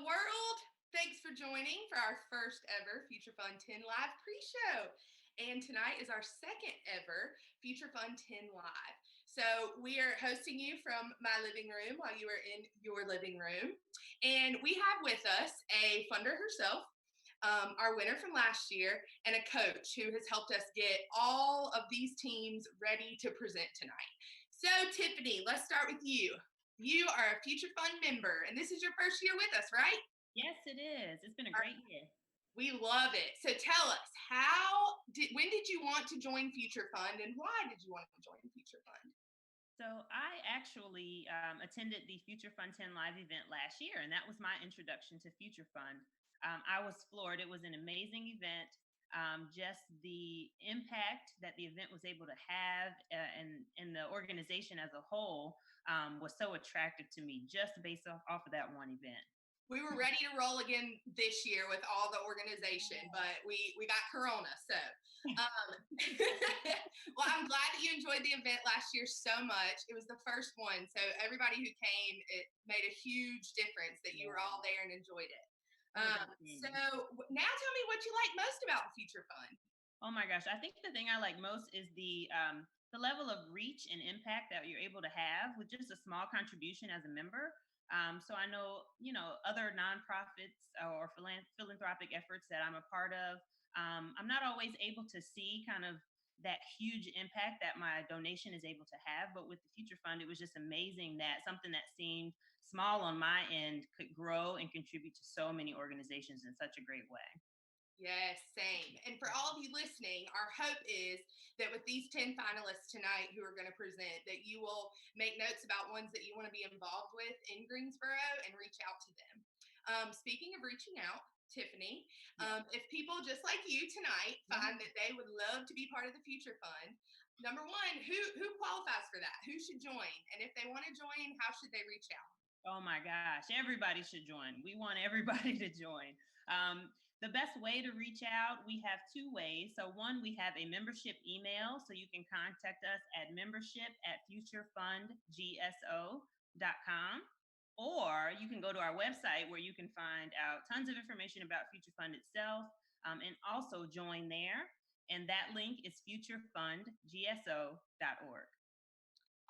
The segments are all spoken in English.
world. Thanks for joining for our first ever Future Fun 10 Live pre-show. And tonight is our second ever Future Fun 10 Live. So we are hosting you from my living room while you are in your living room. And we have with us a funder herself, our winner from last year, and a coach who has helped us get all of these teams ready to present tonight. So Tiffany, let's start with you. You are a Future Fun member, and this is your first year with us, right? Yes, it is. It's been a great year. We love it. So tell us, when did you want to join Future Fund, and why did you want to join Future Fund? So I actually attended the Future Fund 10 live event last year, and that was my introduction to Future Fund. I was floored. It was an amazing event. Just the impact that the event was able to have and the organization as a whole was so attractive to me just based off of that one event. We were ready to roll again this year with all the organization, but we got Corona. So, well, I'm glad that you enjoyed the event last year so much. It was the first one. So everybody who came, it made a huge difference that you were all there and enjoyed it. So now tell me what you like most about the Future Fund. Oh my gosh. I think the thing I like most is the level of reach and impact that you're able to have with just a small contribution as a member. So I know, other nonprofits or philanthropic efforts that I'm a part of. I'm not always able to see kind of that huge impact that my donation is able to have. But with the Future Fund, it was just amazing that something that seemed small on my end could grow and contribute to so many organizations in such a great way. Yes, same. And for all of you listening, our hope is that with these 10 finalists tonight who are going to present, that you will make notes about ones that you want to be involved with in Greensboro and reach out to them. Speaking of reaching out, Tiffany, if people just like you tonight find that they would love to be part of the Future Fund, number one, who qualifies for that? Who should join? And if they want to join, how should they reach out? Oh my gosh, everybody should join. We want everybody to join. The best way to reach out, we have two ways. So one, we have a membership email. So you can contact us at membership@futurefundgso.com. Or you can go to our website where you can find out tons of information about Future Fund itself and also join there. And that link is futurefundgso.org.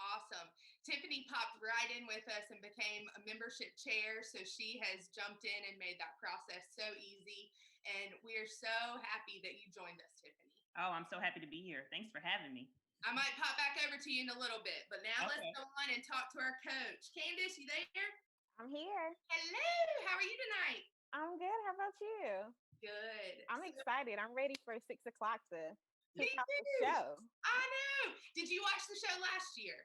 Awesome. Tiffany popped right in with us and became a membership chair. So she has jumped in and made that process so easy. And we're so happy that you joined us, Tiffany. Oh, I'm so happy to be here. Thanks for having me. I might pop back over to you in a little bit, but now let's go on and talk to our coach. Candace, you there? I'm here. Hello. How are you tonight? I'm good. How about you? Good. I'm excited. I'm ready for 6 o'clock to kick off the show. I know. Did you watch the show last year?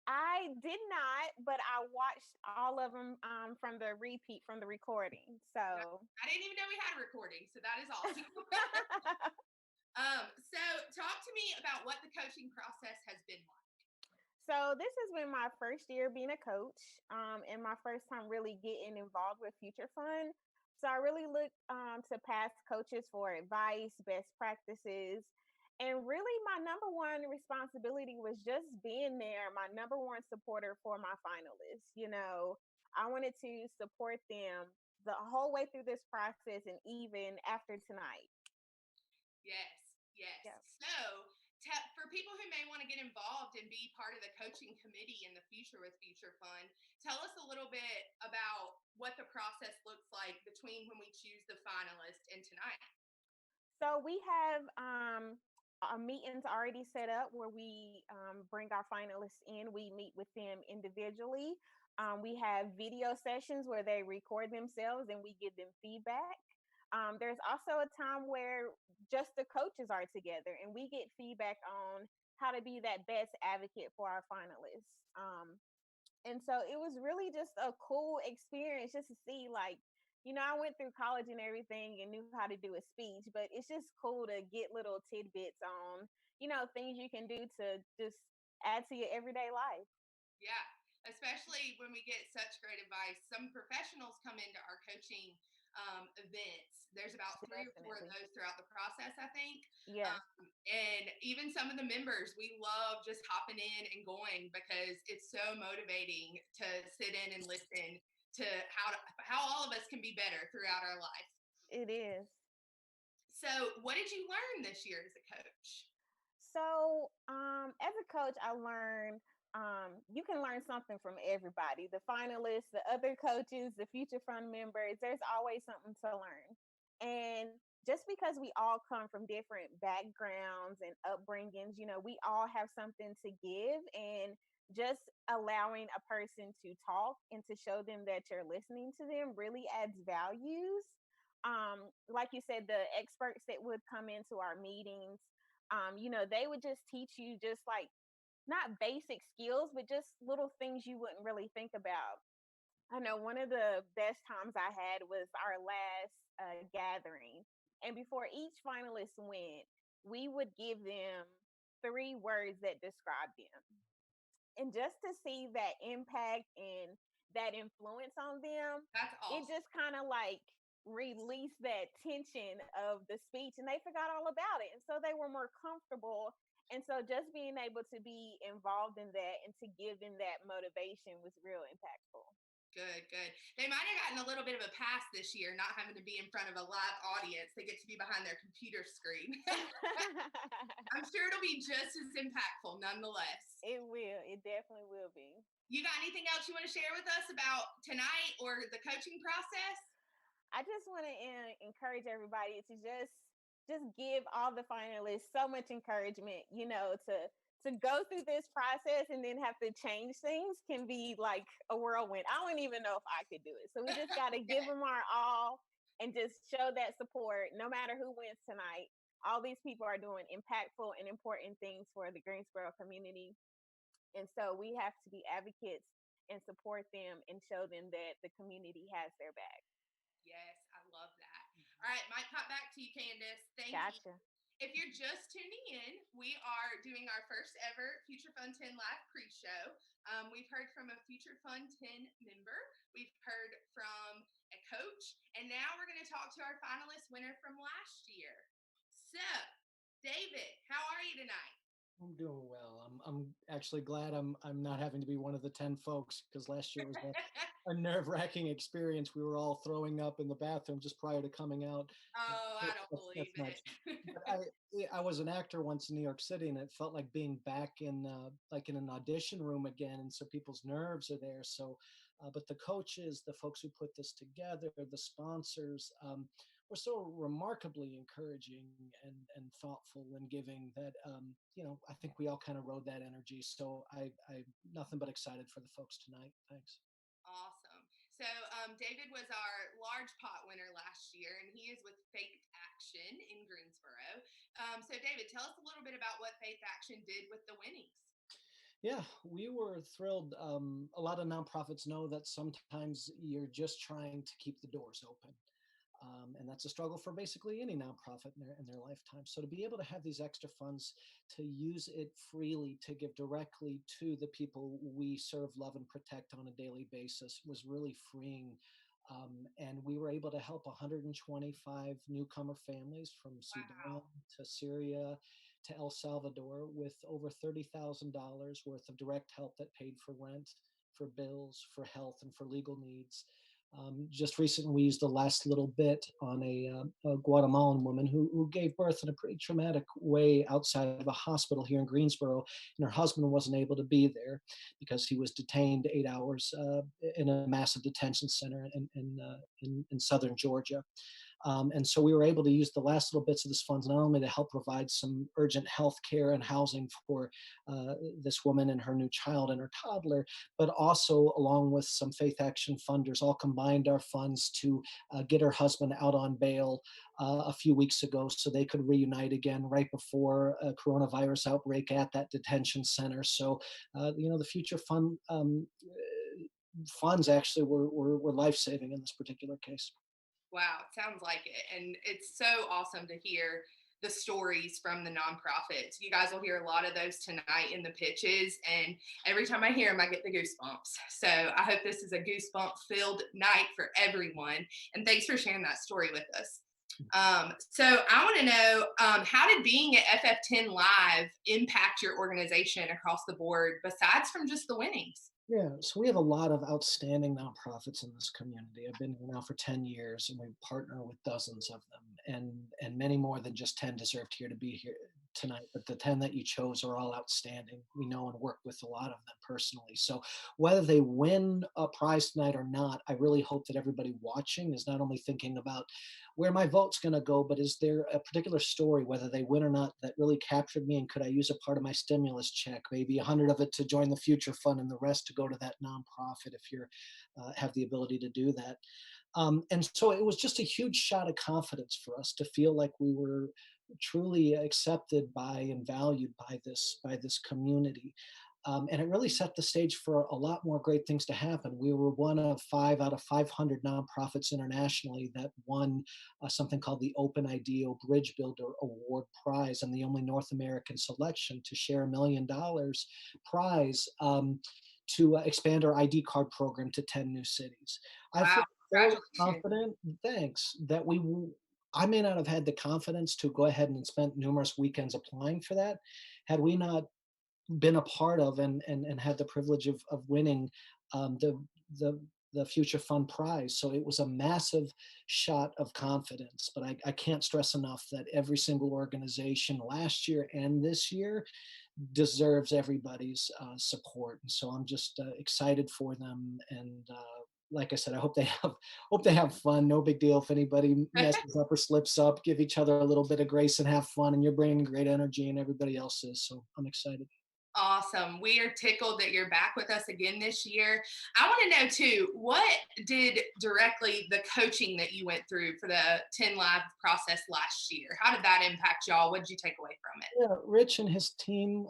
I did not, but I watched all of them from the repeat, from the recording. So I didn't even know we had a recording. So that is awesome. So talk to me about what the coaching process has been like. So this has been my first year being a coach and my first time really getting involved with Future Fund. So I really look to past coaches for advice, best practices. And really, my number one responsibility was just being there, my number one supporter for my finalists. I wanted to support them the whole way through this process and even after tonight. Yes. So for people who may want to get involved and be part of the coaching committee in the future with Future Fund, tell us a little bit about what the process looks like between when we choose the finalist and tonight. So we have meetings already set up where we bring our finalists in. We meet with them individually. We have video sessions where they record themselves and we give them feedback. There's also a time where just the coaches are together and we get feedback on how to be that best advocate for our finalists. And so it was really just a cool experience just to see, I went through college and everything and knew how to do a speech, but it's just cool to get little tidbits on, things you can do to just add to your everyday life. Yeah, especially when we get such great advice. Some professionals come into our coaching events. There's about 3 or 4 of those throughout the process, I think. Yeah. And even some of the members, we love just hopping in and going because it's so motivating to sit in and listen to how all of us can be better throughout our life. It is. So what did you learn this year as a coach? So, as a coach, I learned you can learn something from everybody, the finalists, the other coaches, the future fund members. There's always something to learn. And just because we all come from different backgrounds and upbringings, we all have something to give. And just allowing a person to talk and to show them that you're listening to them really adds values. Like you said, the experts that would come into our meetings, they would just teach you just like not basic skills, but just little things you wouldn't really think about. I know one of the best times I had was our last gathering. And before each finalist went, we would give them 3 words that describe them. And just to see that impact and that influence on them, That's it awesome. just kind of like released that tension of the speech and they forgot all about it. And so they were more comfortable. And so just being able to be involved in that and to give them that motivation was real impactful. Good, good. They might have gotten a little bit of a pass this year, not having to be in front of a live audience. They get to be behind their computer screen. I'm sure it'll be just as impactful nonetheless. It will. It definitely will be. You got anything else you want to share with us about tonight or the coaching process? I just want to encourage everybody to just give all the finalists so much encouragement, to go through this process and then have to change things can be like a whirlwind. I don't even know if I could do it. So we just got to give them our all and just show that support no matter who wins tonight. All these people are doing impactful and important things for the Greensboro community. And so we have to be advocates and support them and show them that the community has their back. Yes, I love that. All right, might pop back to you, Candace. Thank Gotcha. you. If you're just tuning in, we are doing our first ever Future Fund 10 live pre-show. We've heard from a Future Fund 10 member. We've heard from a coach. And now we're going to talk to our finalist winner from last year. So, David, how are you tonight? I'm doing well. I'm actually glad I'm not having to be one of the 10 folks, because last year was a nerve-wracking experience. We were all throwing up in the bathroom just prior to coming out. Oh, I don't believe That's it. But I was an actor once in New York City, and it felt like being back in like in an audition room again. And so people's nerves are there. So, but the coaches, the folks who put this together, the sponsors, were so remarkably encouraging and thoughtful and giving that I think we all kind of rode that energy. So I nothing but excited for the folks tonight. Thanks. Awesome. So David was our large pot winner last year, and he is with Faith Action in Greensboro. So David, tell us a little bit about what Faith Action did with the winnings. Yeah, we were thrilled. A lot of nonprofits know that sometimes you're just trying to keep the doors open. And that's a struggle for basically any nonprofit in their lifetime. So to be able to have these extra funds, to use it freely, to give directly to the people we serve, love, and protect on a daily basis was really freeing. And we were able to help 125 newcomer families from Sudan Wow. to Syria to El Salvador with over $30,000 worth of direct help that paid for rent, for bills, for health, and for legal needs. Just recently, we used the last little bit on a Guatemalan woman who gave birth in a pretty traumatic way outside of a hospital here in Greensboro, and her husband wasn't able to be there because he was detained 8 hours in a massive detention center in southern Georgia. And so we were able to use the last little bits of this funds not only to help provide some urgent health care and housing for this woman and her new child and her toddler, but also along with some Faith Action funders, all combined our funds to get her husband out on bail a few weeks ago so they could reunite again right before a coronavirus outbreak at that detention center. So, the future funds actually were life-saving in this particular case. Wow, it sounds like it. And it's so awesome to hear the stories from the nonprofits. You guys will hear a lot of those tonight in the pitches. And every time I hear them, I get the goosebumps. So I hope this is a goosebump filled night for everyone. And thanks for sharing that story with us. So I want to know, how did being at FF10 Live impact your organization across the board, besides from just the winnings? Yeah, so we have a lot of outstanding nonprofits in this community. I've been here now for 10 years and we partner with dozens of them, and many more than just 10 deserved here to be here tonight. But the 10 that you chose are all outstanding. We know and work with a lot of them personally. So whether they win a prize tonight or not, I really hope that everybody watching is not only thinking about where my vote's going to go, but is there a particular story, whether they win or not, that really captured me? And could I use a part of my stimulus check, maybe 100 of it to join the future fund and the rest to go to that nonprofit if you're have the ability to do that. And so it was just a huge shot of confidence for us to feel like we were truly accepted by and valued by this community. And it really set the stage for a lot more great things to happen. We were one of 5 out of 500 nonprofits internationally that won something called the Open Ideo Bridge Builder Award Prize, and the only North American selection to share $1 million prize to expand our ID card program to 10 new cities. I Wow, feel so congratulations. confident, thanks, that I may not have had the confidence to go ahead and spent numerous weekends applying for that had we not been a part of and had the privilege of winning um, the the the Future Fund Prize. So it was a massive shot of confidence. But I can't stress enough that every single organization last year and this year deserves everybody's support. And so I'm just excited for them. And like I said, I hope they have fun. No big deal if anybody messes up or slips up. Give each other a little bit of grace and have fun. And you're bringing great energy, and everybody else is. So I'm excited. Awesome. We are tickled that you're back with us again this year. I want to know too, what did directly the coaching that you went through for the 10 Live process last year? How did that impact y'all? What did you take away from it? Yeah, Rich and his team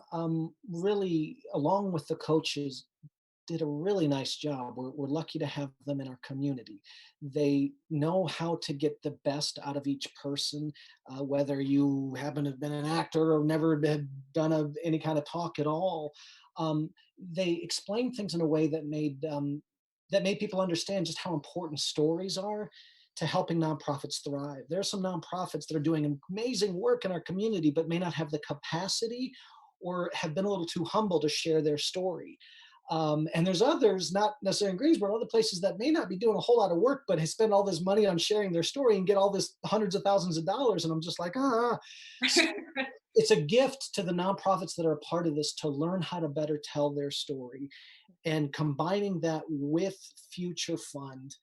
really, along with the coaches, did a really nice job. We're lucky to have them in our community. They know how to get the best out of each person, whether you happen to have been an actor or never had done any kind of talk at all. They explain things in a way that made people understand just how important stories are to helping nonprofits thrive. There are some nonprofits that are doing amazing work in our community, but may not have the capacity or have been a little too humble to share their story. And there's others, not necessarily in Greensboro, other places that may not be doing a whole lot of work, but has spent all this money on sharing their story and get all this hundreds of thousands of dollars. And I'm just like, ah. So it's a gift to the nonprofits that are a part of this to learn how to better tell their story, and combining that with Future Fund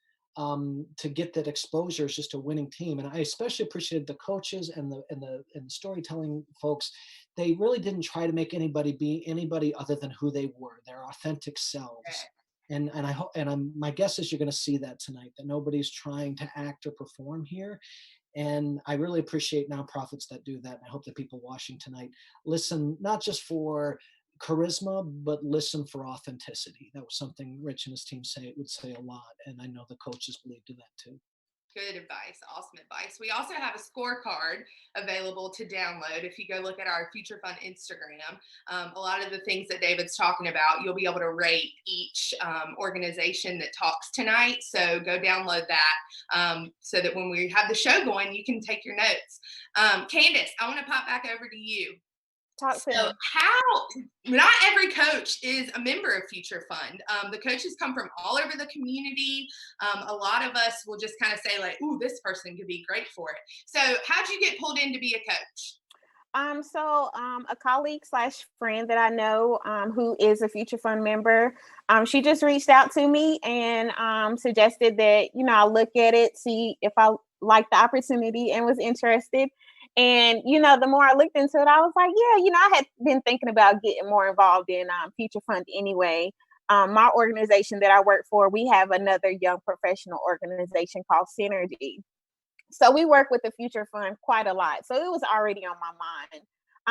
to get that exposure is just a winning team. And I especially appreciated the coaches and the storytelling folks. They really didn't try to make anybody be anybody other than who they were, their authentic selves. And I hope, my guess is you're going to see that tonight, that nobody's trying to act or perform here. And I really appreciate nonprofits that do that. And I hope that people watching tonight listen, not just for charisma, but listen for authenticity. That was something Rich and his team would say a lot. And I know the coaches believed in that too. Good advice. Awesome advice. We also have a scorecard available to download. If you go look at our Future Fund Instagram, a lot of the things that David's talking about, you'll be able to rate each organization that talks tonight. So go download that so that when we have the show going, you can take your notes. Candace, I want to pop back over to you. Talk to So him. not every coach is a member of Future Fund. The coaches come from all over the community. A lot of us will just kind of say like, ooh, this person could be great for it. So how'd you get pulled in to be a coach? A colleague slash friend that I know, who is a Future Fund member, she just reached out to me and suggested that, I look at it, see if I liked the opportunity and was interested. And, the more I looked into it, I was like, yeah, I had been thinking about getting more involved in Future Fund anyway. My organization that I work for, we have another young professional organization called Synergy. So we work with the Future Fund quite a lot. So it was already on my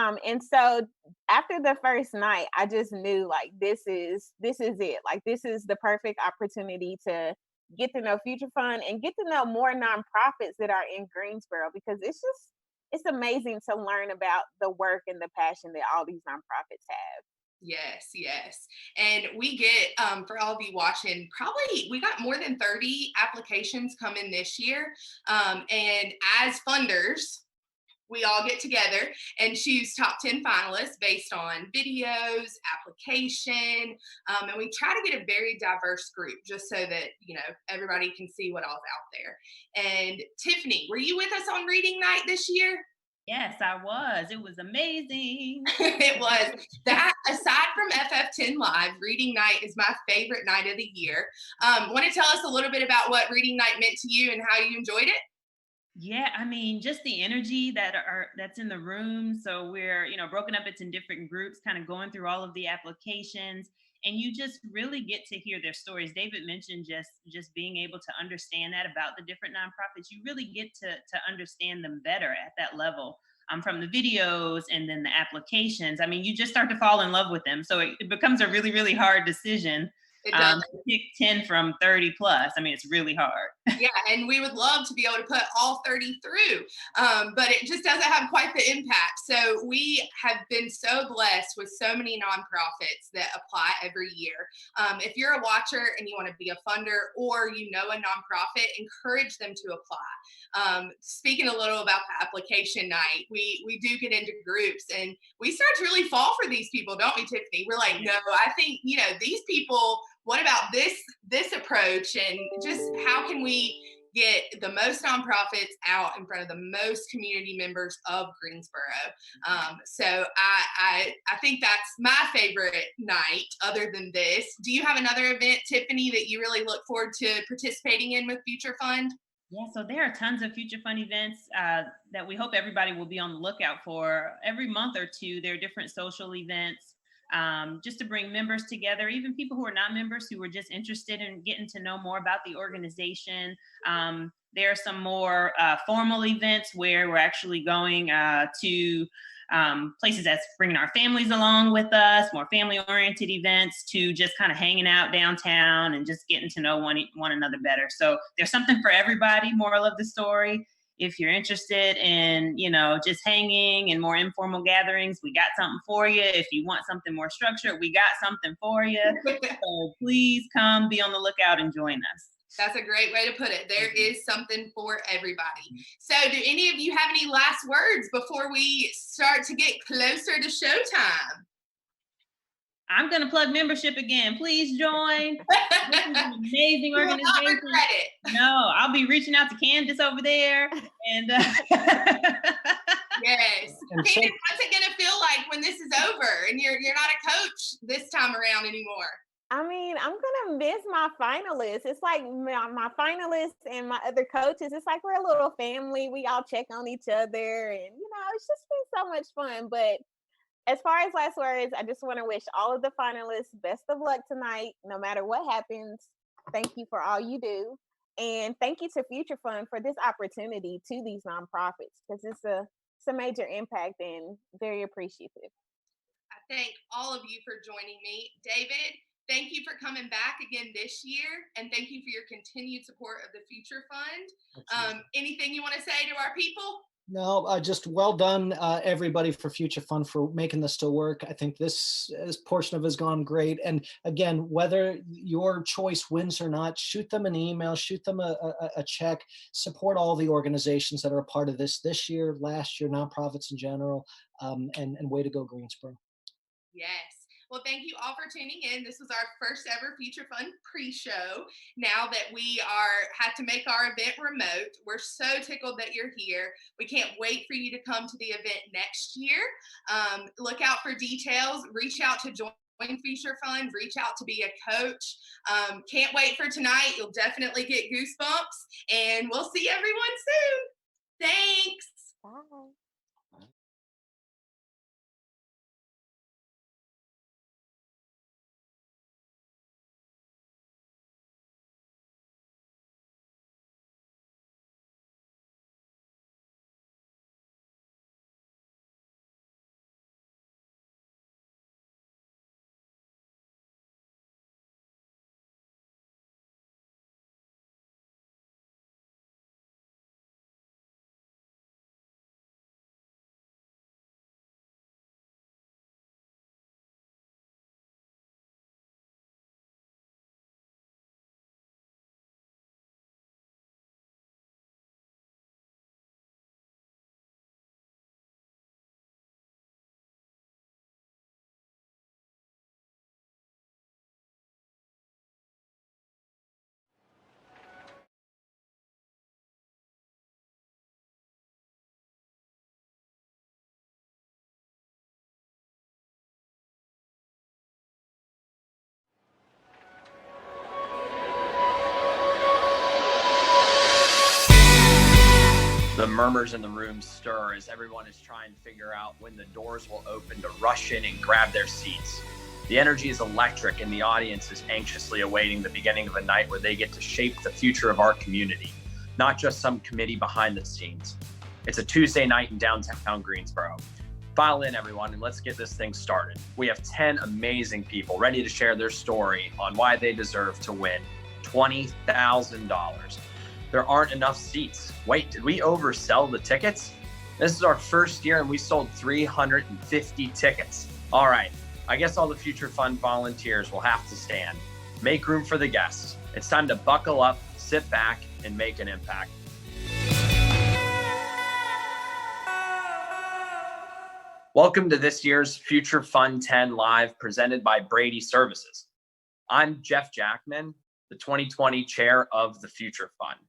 mind. And so after the first night, I just knew like this is it. Like this is the perfect opportunity to get to know Future Fund and get to know more nonprofits that are in Greensboro, because it's amazing to learn about the work and the passion that all these nonprofits have. Yes, yes. And we get, for all of you watching, probably we got more than 30 applications coming this year. And as funders, we all get together and choose top 10 finalists based on videos, application, and we try to get a very diverse group just so that, everybody can see what all's out there. And Tiffany, were you with us on reading night this year? Yes, I was. It was amazing. It was. That, aside from FF10 Live, reading night is my favorite night of the year. Want to tell us a little bit about what reading night meant to you and how you enjoyed it? Yeah, I mean, just the energy that's in the room. So we're, broken up into different groups, kind of going through all of the applications, and you just really get to hear their stories. David mentioned just being able to understand that about the different nonprofits. You really get to understand them better at that level. From the videos and then the applications. I mean, you just start to fall in love with them. So it becomes a really, really hard decision. It does. To pick 10 from 30 plus. I mean, it's really hard. Yeah, and we would love to be able to put all 30 through, but it just doesn't have quite the impact. So we have been so blessed with so many nonprofits that apply every year. If you're a watcher and you want to be a funder or a nonprofit, encourage them to apply. Speaking a little about the application night, we do get into groups and we start to really fall for these people, don't we, Tiffany? We're like, no, I think, these people, what about this approach, and just how can we get the most nonprofits out in front of the most community members of Greensboro? So I think that's my favorite night other than this. Do you have another event, Tiffany, that you really look forward to participating in with Future Fund? Yeah, so there are tons of Future Fund events that we hope everybody will be on the lookout for. Every month or two, there are different social events just to bring members together, even people who are not members who are just interested in getting to know more about the organization. There are some more formal events where we're actually going to places that's bringing our families along with us, more family-oriented events, to just kind of hanging out downtown and just getting to know one another better. So there's something for everybody, moral of the story. If you're interested in, just hanging and more informal gatherings, we got something for you. If you want something more structured, we got something for you. So please come, be on the lookout, and join us. That's a great way to put it. There is something for everybody. So do any of you have any last words before we start to get closer to showtime? I'm going to plug membership again. Please join. This is an amazing organization. You will not regret it. No, I'll be reaching out to Candace over there. And yes. Candace, what's it going to feel like when this is over and you're not a coach this time around anymore? I mean, I'm gonna miss my finalists. It's like my finalists and my other coaches. It's like we're a little family. We all check on each other, and it's just been so much fun. But as far as last words, I just want to wish all of the finalists best of luck tonight, no matter what happens. Thank you for all you do, and thank you to Future Fund for this opportunity to these nonprofits, because it's a major impact and very appreciative. I thank all of you for joining me. David, thank you for coming back again this year, and thank you for your continued support of the Future Fund. Anything you want to say to our people? No, just well done, everybody, for Future Fund for making this to work. I think this portion of it has gone great. And again, whether your choice wins or not, shoot them an email, shoot them a check, support all the organizations that are a part of this year, last year, nonprofits in general, and way to go, Greensboro. Yes. Well, thank you all for tuning in. This was our first ever Future Fund pre-show. Now that we had to make our event remote, we're so tickled that you're here. We can't wait for you to come to the event next year. Look out for details. Reach out to join Future Fund. Reach out to be a coach. Can't wait for tonight. You'll definitely get goosebumps, and we'll see everyone soon. Thanks. Bye. The murmurs in the room stir as everyone is trying to figure out when the doors will open to rush in and grab their seats. The energy is electric, and the audience is anxiously awaiting the beginning of a night where they get to shape the future of our community, not just some committee behind the scenes. It's a Tuesday night in downtown Greensboro. File in, everyone, and let's get this thing started. We have 10 amazing people ready to share their story on why they deserve to win $20,000. There aren't enough seats. Wait, did we oversell the tickets? This is our first year and we sold 350 tickets. All right, I guess all the Future Fund volunteers will have to stand. Make room for the guests. It's time to buckle up, sit back, and make an impact. Welcome to this year's Future Fund 10 Live presented by Brady Services. I'm Jeff Jackman, the 2020 chair of the Future Fund.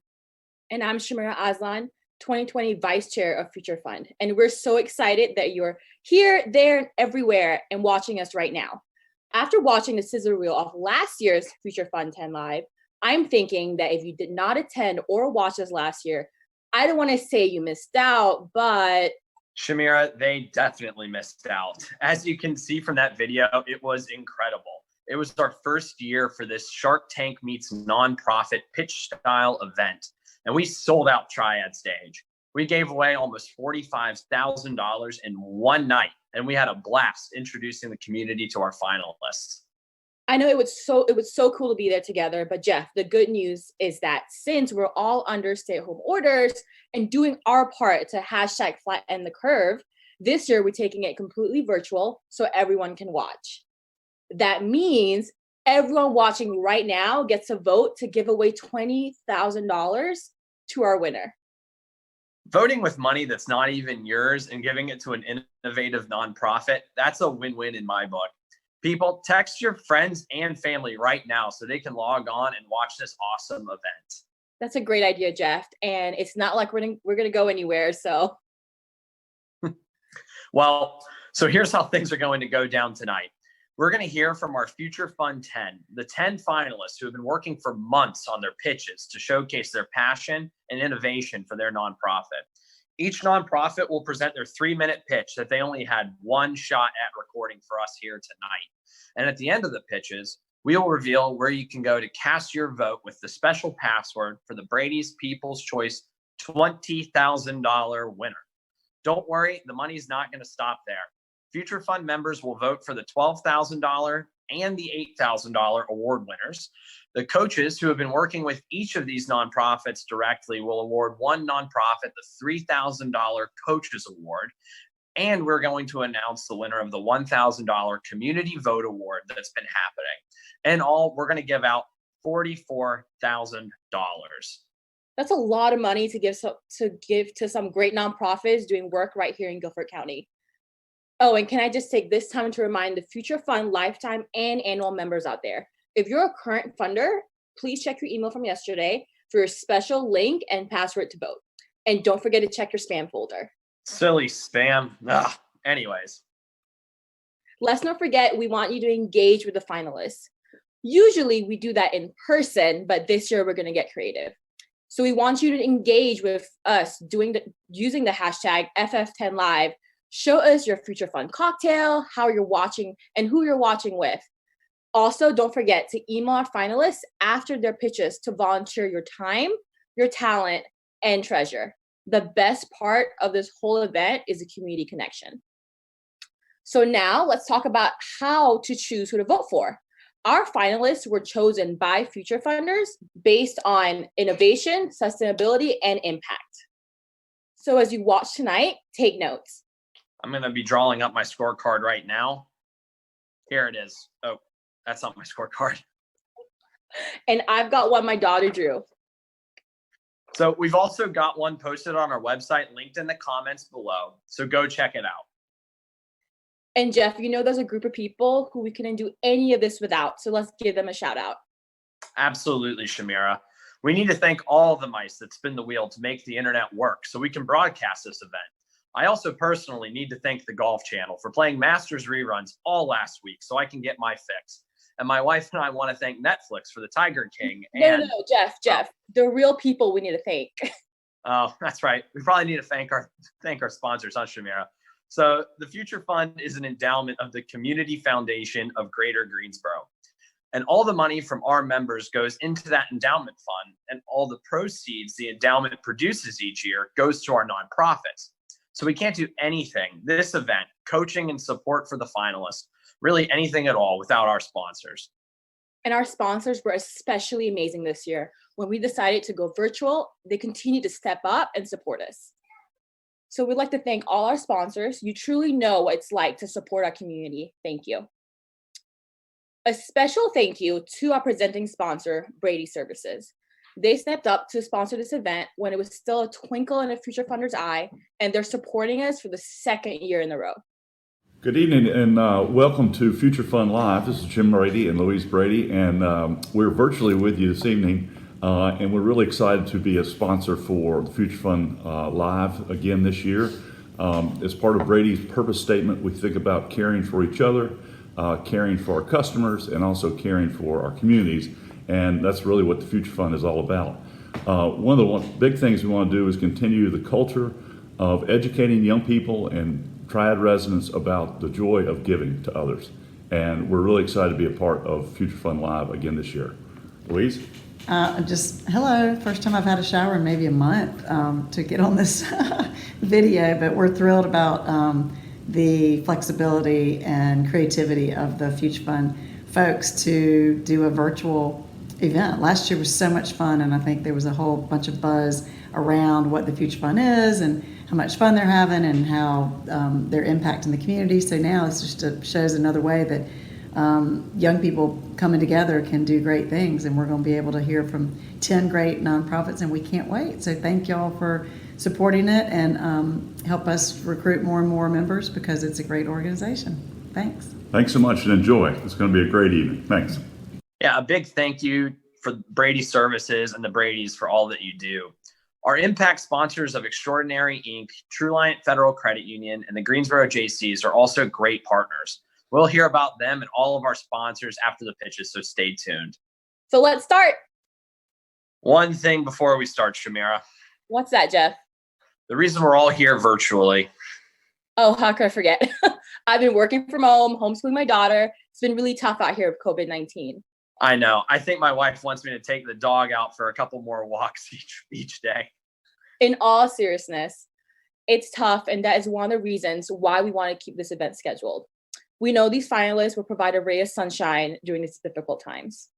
And I'm Shamira Aslan, 2020 Vice Chair of Future Fund. And we're so excited that you're here, there, and everywhere and watching us right now. After watching the sizzle reel of last year's Future Fund 10 Live, I'm thinking that if you did not attend or watch us last year, I don't want to say you missed out, but... Shamira, they definitely missed out. As you can see from that video, it was incredible. It was our first year for this Shark Tank meets nonprofit pitch style event. And we sold out Triad Stage. We gave away almost $45,000 in one night, and we had a blast introducing the community to our finalists. I know it was so cool to be there together, but Jeff, the good news is that since we're all under stay-at-home orders and doing our part to hashtag flatten the curve, this year we're taking it completely virtual so everyone can watch. That means everyone watching right now gets a vote to give away $20,000 to our winner. Voting with money that's not even yours and giving it to an innovative nonprofit, that's a win-win in my book. People, text your friends and family right now so they can log on and watch this awesome event. That's a great idea, Jeff. And it's not like we're gonna go anywhere, so. Well, so here's how things are going to go down tonight. We're going to hear from our Future Fund 10, the 10 finalists who have been working for months on their pitches to showcase their passion and innovation for their nonprofit. Each nonprofit will present their 3-minute pitch that they only had one shot at recording for us here tonight. And at the end of the pitches, we will reveal where you can go to cast your vote with the special password for the Brady's People's Choice $20,000 winner. Don't worry, the money's not going to stop there. Future Fund members will vote for the $12,000 and the $8,000 award winners. The coaches who have been working with each of these nonprofits directly will award one nonprofit the $3,000 Coaches Award. And we're going to announce the winner of the $1,000 Community Vote Award that's been happening. In all, we're going to give out $44,000. That's a lot of money to give to some great nonprofits doing work right here in Guilford County. Oh, and can I just take this time to remind the Future Fund lifetime and annual members out there, if you're a current funder, please check your email from yesterday for your special link and password to vote. And don't forget to check your spam folder. Silly spam. Ugh. Anyways. Let's not forget, we want you to engage with the finalists. Usually we do that in person, but this year we're going to get creative. So we want you to engage with us using the hashtag FF10 Live. Show us your Future Fund cocktail, how you're watching, and who you're watching with. Also, don't forget to email our finalists after their pitches to volunteer your time, your talent, and treasure. The best part of this whole event is the community connection. So now let's talk about how to choose who to vote for. Our finalists were chosen by Future Funders based on innovation, sustainability, and impact. So as you watch tonight, take notes. I'm going to be drawing up my scorecard right now. Here it is. Oh, that's not my scorecard. And I've got one my daughter drew. So we've also got one posted on our website, linked in the comments below. So go check it out. And Jeff, you know there's a group of people who we couldn't do any of this without. So let's give them a shout out. Absolutely, Shamira. We need to thank all the mice that spin the wheel to make the internet work so we can broadcast this event. I also personally need to thank the Golf Channel for playing Masters reruns all last week so I can get my fix. And my wife and I want to thank Netflix for the Tiger King. No, Jeff, the real people we need to thank. Oh, that's right. We probably need to thank our sponsors, huh, Shamira? So the Future Fund is an endowment of the Community Foundation of Greater Greensboro. And all the money from our members goes into that endowment fund, and all the proceeds the endowment produces each year goes to our nonprofits. So we can't do anything, this event, coaching and support for the finalists, really anything at all without our sponsors. And our sponsors were especially amazing this year. When we decided to go virtual, they continue to step up and support us. So we'd like to thank all our sponsors. You truly know what it's like to support our community. Thank you. A special thank you to our presenting sponsor, Brady Services. They stepped up to sponsor this event when it was still a twinkle in a future funder's eye, and they're supporting us for the second year in a row. Good evening and welcome to Future Fund Live. This is Jim Brady and Louise Brady, and we're virtually with you this evening, and we're really excited to be a sponsor for the Future Fund Live again this year. As part of Brady's purpose statement, we think about caring for each other, caring for our customers, and also caring for our communities, and that's really what the Future Fund is all about. One of the big things we want to do is continue the culture of educating young people and Triad residents about the joy of giving to others. And we're really excited to be a part of Future Fund Live again this year. Louise? Hello. First time I've had a shower in maybe a month to get on this video, but we're thrilled about the flexibility and creativity of the Future Fund folks to do a virtual event. Last year was so much fun, and I think there was a whole bunch of buzz around what the Future Fund is and how much fun they're having and how they're impacting the community. So now it's just shows another way that young people coming together can do great things, and we're going to be able to hear from 10 great nonprofits, and we can't wait. So thank y'all for supporting it and help us recruit more and more members because it's a great organization. Thanks. Thanks so much and enjoy. It's going to be a great evening. Thanks. Yeah, a big thank you for Brady Services and the Bradys for all that you do. Our impact sponsors of Extraordinary Inc., Truliant Federal Credit Union, and the Greensboro JCs are also great partners. We'll hear about them and all of our sponsors after the pitches, so stay tuned. So let's start. One thing before we start, Shamira. What's that, Jeff? The reason we're all here virtually. Oh, how could I forget? I've been working from home, homeschooling my daughter. It's been really tough out here with COVID-19. I know. I think my wife wants me to take the dog out for a couple more walks each day. In all seriousness, it's tough, and that is one of the reasons why we want to keep this event scheduled. We know these finalists will provide a ray of sunshine during these difficult times.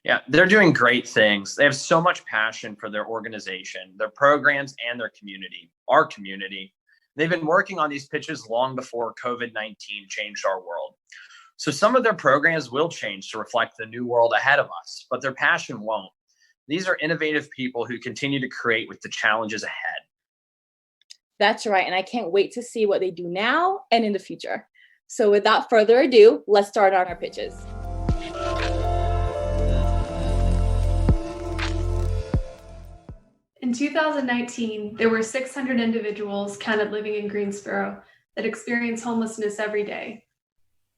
Yeah, they're doing great things. They have so much passion for their organization, their programs, and their community, our community. They've been working on these pitches long before COVID-19 changed our world. So some of their programs will change to reflect the new world ahead of us, but their passion won't. These are innovative people who continue to create with the challenges ahead. That's right, and I can't wait to see what they do now and in the future. So without further ado, let's start on our pitches. In 2019, there were 600 individuals counted living in Greensboro that experience homelessness every day.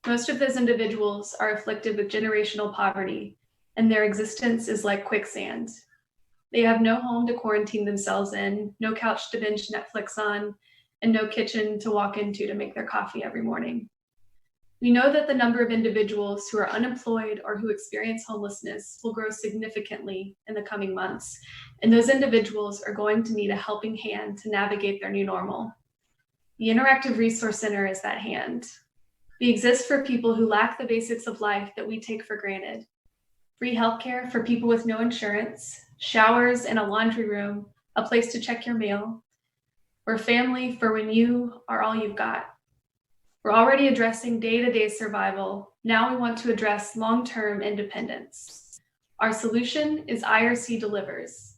Most of those individuals are afflicted with generational poverty, and their existence is like quicksand. They have no home to quarantine themselves in, no couch to binge Netflix on, and no kitchen to walk into to make their coffee every morning. We know that the number of individuals who are unemployed or who experience homelessness will grow significantly in the coming months, and those individuals are going to need a helping hand to navigate their new normal. The Interactive Resource Center is that hand. We exist for people who lack the basics of life that we take for granted. Free healthcare for people with no insurance, showers and a laundry room, a place to check your mail. We're family for when you are all you've got. We're already addressing day-to-day survival. Now we want to address long-term independence. Our solution is IRC Delivers,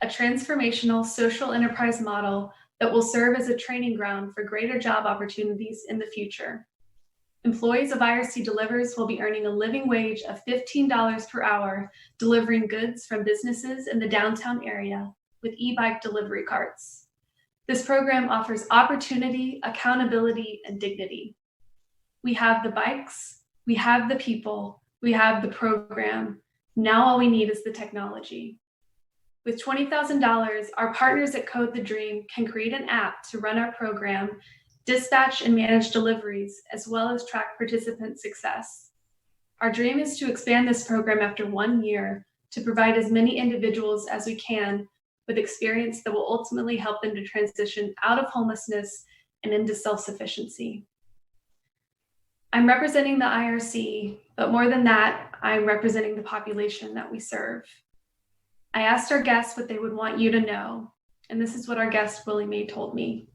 a transformational social enterprise model that will serve as a training ground for greater job opportunities in the future. Employees of IRC Delivers will be earning a living wage of $15 per hour, delivering goods from businesses in the downtown area with e-bike delivery carts. This program offers opportunity, accountability, and dignity. We have the bikes, we have the people, we have the program. Now all we need is the technology. With $20,000, our partners at Code the Dream can create an app to run our program, dispatch and manage deliveries, as well as track participant success. Our dream is to expand this program after 1 year to provide as many individuals as we can with experience that will ultimately help them to transition out of homelessness and into self-sufficiency. I'm representing the IRC, but more than that, I'm representing the population that we serve. I asked our guests what they would want you to know, and this is what our guest Willie Mae told me.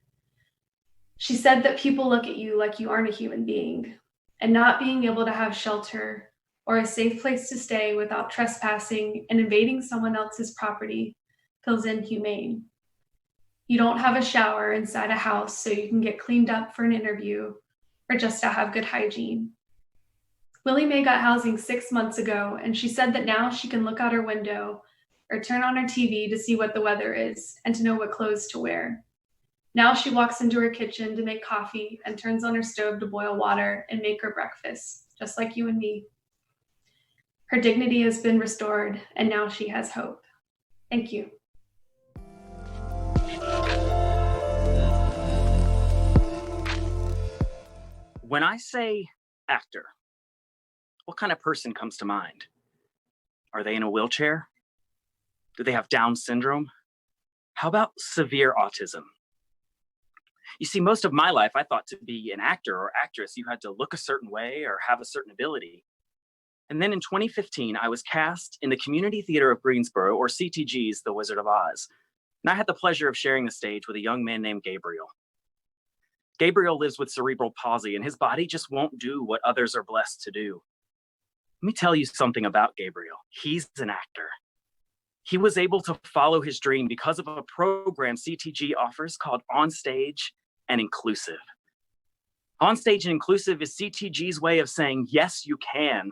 She said that people look at you like you aren't a human being, and not being able to have shelter or a safe place to stay without trespassing and invading someone else's property feels inhumane. You don't have a shower inside a house so you can get cleaned up for an interview or just to have good hygiene. Willie Mae got housing 6 months ago, and she said that now she can look out her window or turn on her TV to see what the weather is and to know what clothes to wear. Now she walks into her kitchen to make coffee and turns on her stove to boil water and make her breakfast, just like you and me. Her dignity has been restored, and now she has hope. Thank you. When I say actor, what kind of person comes to mind? Are they in a wheelchair? Do they have Down syndrome? How about severe autism? You see, most of my life, I thought to be an actor or actress, you had to look a certain way or have a certain ability. And then in 2015, I was cast in the Community Theater of Greensboro, or CTG's The Wizard of Oz. And I had the pleasure of sharing the stage with a young man named Gabriel. Gabriel lives with cerebral palsy, and his body just won't do what others are blessed to do. Let me tell you something about Gabriel. He's an actor. He was able to follow his dream because of a program CTG offers called Onstage and Inclusive. Onstage and Inclusive is CTG's way of saying, yes, you can,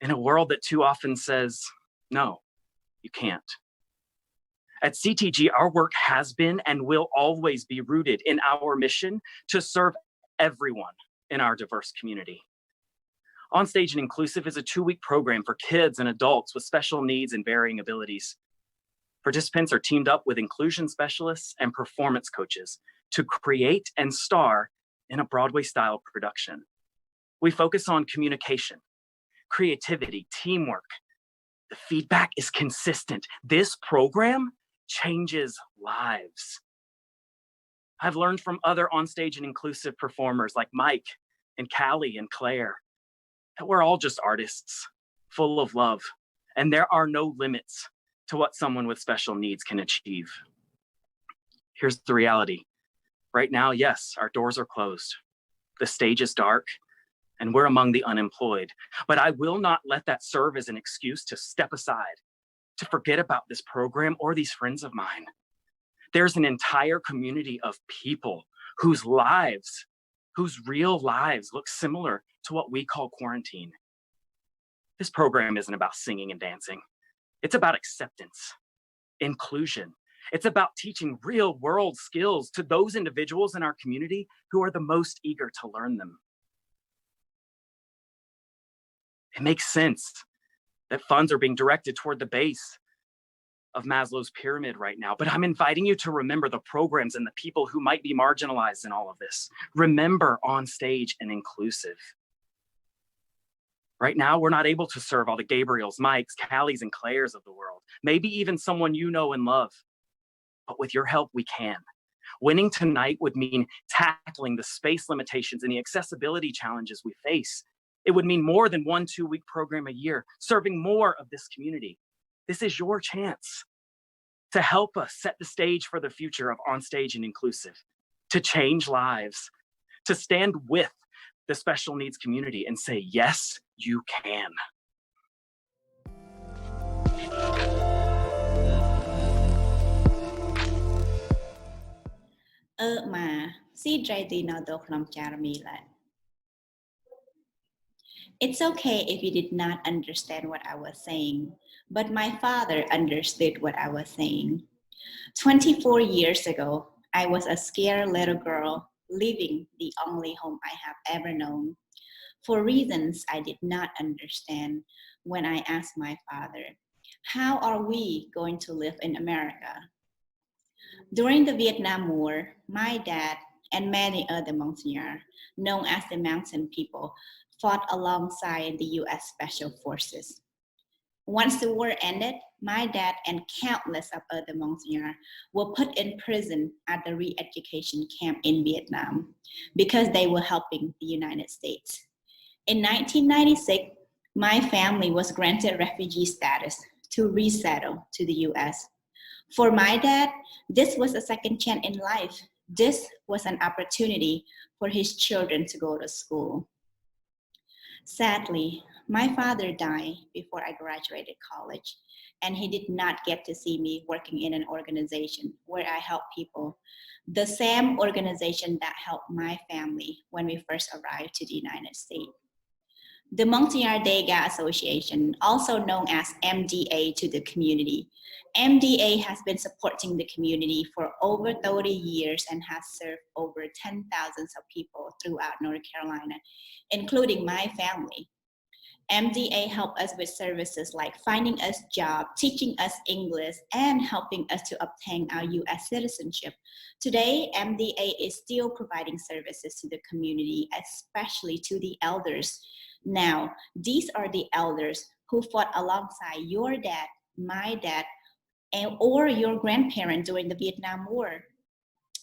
in a world that too often says, no, you can't. At CTG, our work has been and will always be rooted in our mission to serve everyone in our diverse community. Onstage and Inclusive is a 2-week program for kids and adults with special needs and varying abilities. Participants are teamed up with inclusion specialists and performance coaches to create and star in a Broadway-style production. We focus on communication, creativity, teamwork. The feedback is consistent. This program changes lives. I've learned from other Onstage and Inclusive performers like Mike and Callie and Claire that we're all just artists, full of love, and there are no limits to what someone with special needs can achieve. Here's the reality. Right now, yes, our doors are closed. The stage is dark, and we're among the unemployed. But I will not let that serve as an excuse to step aside, to forget about this program or these friends of mine. There's an entire community of people whose real lives look similar to what we call quarantine. This program isn't about singing and dancing. It's about acceptance, inclusion. It's about teaching real world skills to those individuals in our community who are the most eager to learn them. It makes sense that funds are being directed toward the base of Maslow's pyramid right now, but I'm inviting you to remember the programs and the people who might be marginalized in all of this. Remember Onstage and Inclusive. Right now, we're not able to serve all the Gabriels, Mikes, Callies, and Claires of the world, maybe even someone you know and love. But with your help, we can. Winning tonight would mean tackling the space limitations and the accessibility challenges we face. It would mean more than 1 2-week program a year, serving more of this community. This is your chance to help us set the stage for the future of Onstage and Inclusive, to change lives, to stand with the special needs community and say, yes, you can. It's okay if you did not understand what I was saying, but my father understood what I was saying. 24 years ago, I was a scared little girl living the only home I have ever known. For reasons I did not understand, when I asked my father, How are we going to live in America? During the Vietnam War, my dad and many other mountaineers, known as the Mountain People, fought alongside the US Special Forces. Once the war ended, my dad and countless of other mountaineers were put in prison at the re-education camp in Vietnam because they were helping the United States. In 1996, my family was granted refugee status to resettle to the US. For my dad, this was a second chance in life. This was an opportunity for his children to go to school. Sadly, my father died before I graduated college, and he did not get to see me working in an organization where I help people, the same organization that helped my family when we first arrived to the United States. The Mountaineer Dega Association, also known as MDA to the community. MDA has been supporting the community for over 30 years and has served over 10,000 of people throughout North Carolina, including my family. MDA helped us with services like finding us jobs, teaching us English, and helping us to obtain our US citizenship. Today, MDA is still providing services to the community, especially to the elders. Now, these are the elders who fought alongside your dad, my dad, or your grandparent during the Vietnam War.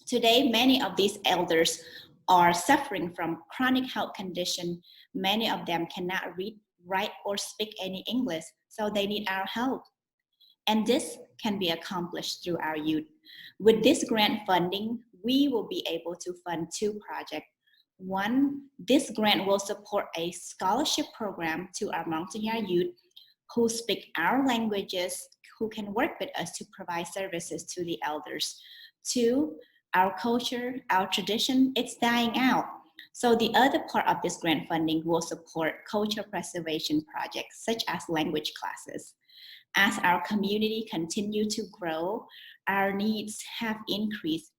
Today, many of these elders are suffering from chronic health condition. Many of them cannot read, write, or speak any English, so they need our help. And this can be accomplished through our youth. With this grant funding, we will be able to fund 2 projects. One, this grant will support a scholarship program to our mountaineer youth who speak our languages, who can work with us to provide services to the elders. 2, our culture, our tradition, it's dying out. So the other part of this grant funding will support culture preservation projects such as language classes. As our community continue to grow, our needs have increased.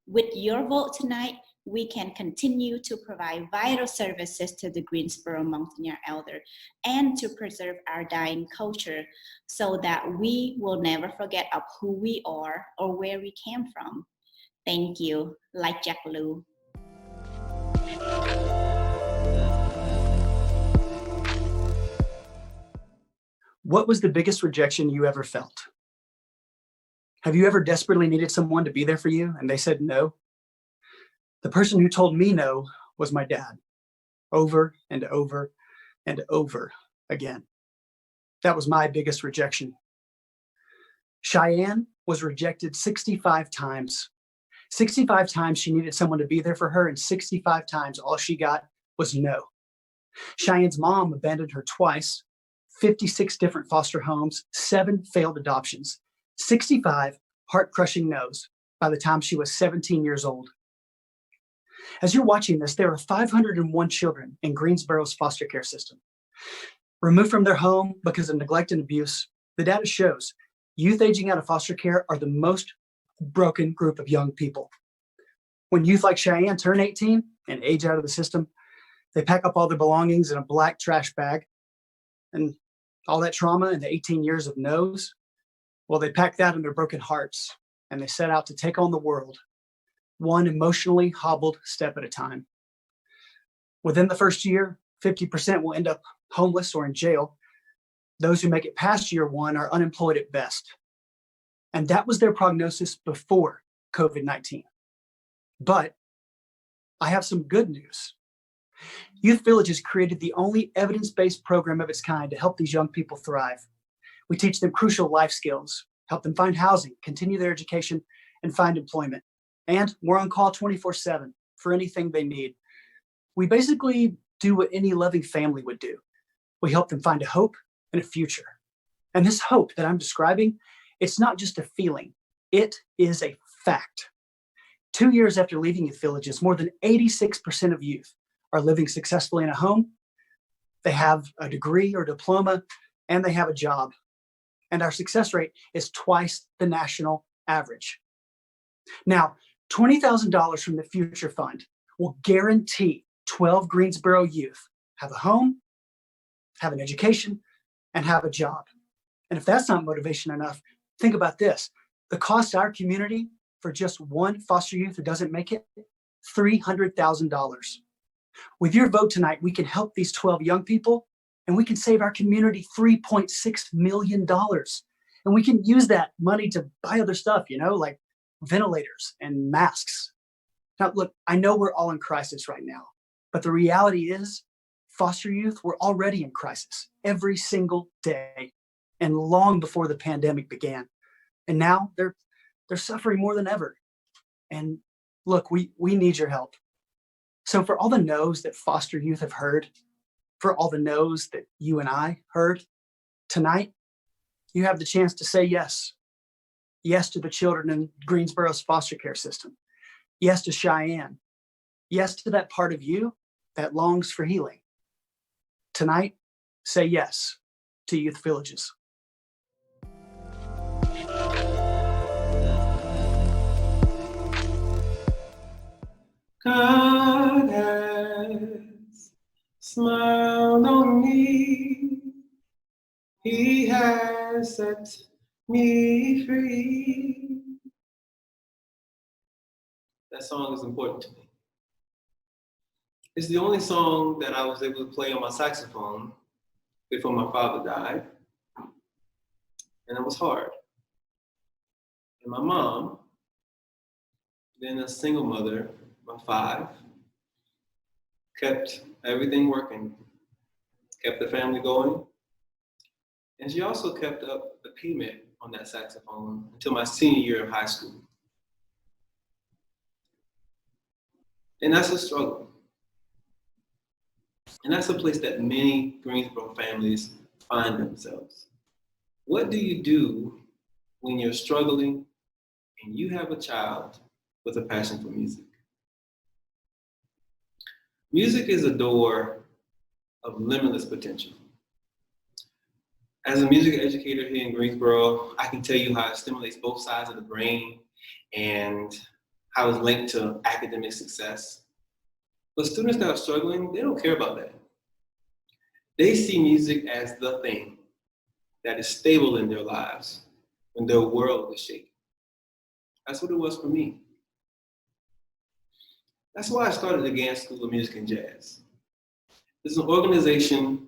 With your vote tonight, we can continue to provide vital services to the Greensboro Mountaineer Elder and to preserve our dying culture so that we will never forget of who we are or where we came from. Thank you. Like Jack Lou. What was the biggest rejection you ever felt? Have you ever desperately needed someone to be there for you and they said no? The person who told me no was my dad, over and over and over again. That was my biggest rejection. Cheyenne was rejected 65 times. 65 times she needed someone to be there for her, and 65 times all she got was no. Cheyenne's mom abandoned her twice, 56 different foster homes, 7 failed adoptions, 65 heart-crushing no's by the time she was 17 years old. As you're watching this, there are 501 children in Greensboro's foster care system. Removed from their home because of neglect and abuse, the data shows youth aging out of foster care are the most broken group of young people. When youth like Cheyenne turn 18 and age out of the system, they pack up all their belongings in a black trash bag. And all that trauma and the 18 years of no's, well, they pack that in their broken hearts and they set out to take on the world, one emotionally hobbled step at a time. Within the first year, 50% will end up homeless or in jail. Those who make it past year 1 are unemployed at best. And that was their prognosis before COVID-19. But I have some good news. Youth Villages created the only evidence-based program of its kind to help these young people thrive. We teach them crucial life skills, help them find housing, continue their education, and find employment. And we're on call 24/7 for anything they need. We basically do what any loving family would do. We help them find a hope and a future. And this hope that I'm describing, it's not just a feeling, it is a fact. 2 years after leaving Youth Villages, more than 86% of youth are living successfully in a home. They have a degree or diploma, and they have a job. And our success rate is twice the national average. Now, $20,000 from the Future Fund will guarantee 12 Greensboro youth have a home, have an education, and have a job. And if that's not motivation enough, think about this. The cost to our community for just one foster youth who doesn't make it, $300,000. With your vote tonight, we can help these 12 young people, and we can save our community $3.6 million. And we can use that money to buy other stuff, like ventilators and masks. Now, look, I know we're all in crisis right now, but the reality is foster youth were already in crisis every single day and long before the pandemic began. And now they're suffering more than ever. And look, we need your help. So for all the no's that foster youth have heard, for all the no's that you and I heard, tonight, you have the chance to say yes. Yes to the children in Greensboro's foster care system. Yes to Cheyenne. Yes to that part of you that longs for healing. Tonight, say yes to Youth Villages. God has smiled on me. He has set me free. That song is important to me. It's the only song that I was able to play on my saxophone before my father died. And it was hard. And my mom, then a single mother of 5, kept everything working, kept the family going. And she also kept up the payment on that saxophone until my senior year of high school. And that's a struggle. And that's a place that many Greensboro families find themselves. What do you do when you're struggling and you have a child with a passion for music? Music is a door of limitless potential. As a music educator here in Greensboro, I can tell you how it stimulates both sides of the brain and how it's linked to academic success. But students that are struggling, they don't care about that. They see music as the thing that is stable in their lives when their world is shaking. That's what it was for me. That's why I started the Gans School of Music and Jazz. It's an organization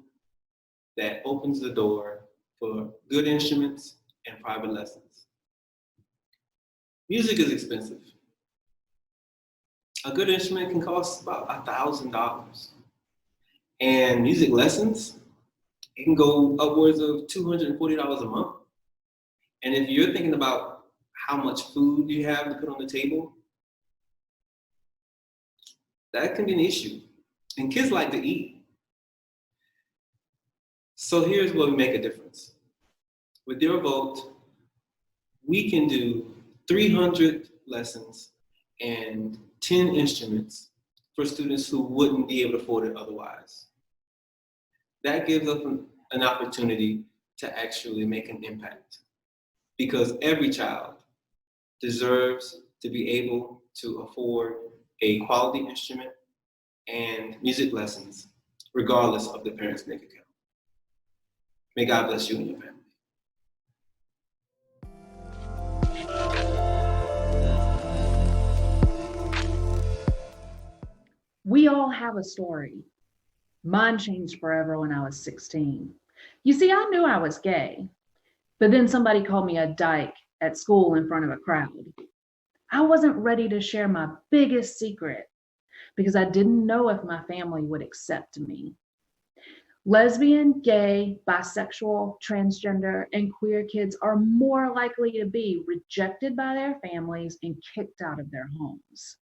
that opens the door for good instruments and private lessons. Music is expensive. A good instrument can cost about $1,000. And music lessons, it can go upwards of $240 a month. And if you're thinking about how much food you have to put on the table, that can be an issue. And kids like to eat. So here's where we make a difference. With your vote, we can do 300 lessons and 10 instruments for students who wouldn't be able to afford it otherwise. That gives us an opportunity to actually make an impact, because every child deserves to be able to afford a quality instrument and music lessons, regardless of the parents' bank account. May God bless you and your family. We all have a story. Mine changed forever when I was 16. You see, I knew I was gay, but then somebody called me a dyke at school in front of a crowd. I wasn't ready to share my biggest secret because I didn't know if my family would accept me. Lesbian, gay, bisexual, transgender, and queer kids are more likely to be rejected by their families and kicked out of their homes.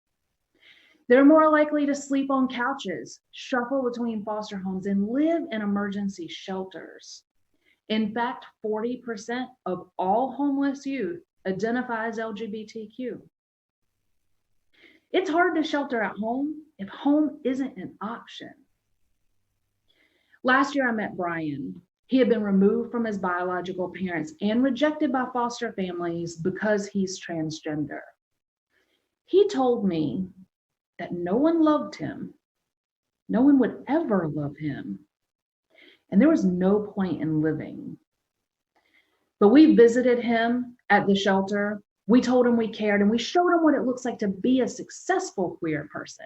They're more likely to sleep on couches, shuffle between foster homes, and live in emergency shelters. In fact, 40% of all homeless youth identify as LGBTQ. It's hard to shelter at home if home isn't an option. Last year, I met Brian. He had been removed from his biological parents and rejected by foster families because he's transgender. He told me that no one loved him. No one would ever love him. And there was no point in living. But we visited him at the shelter. We told him we cared, and we showed him what it looks like to be a successful queer person.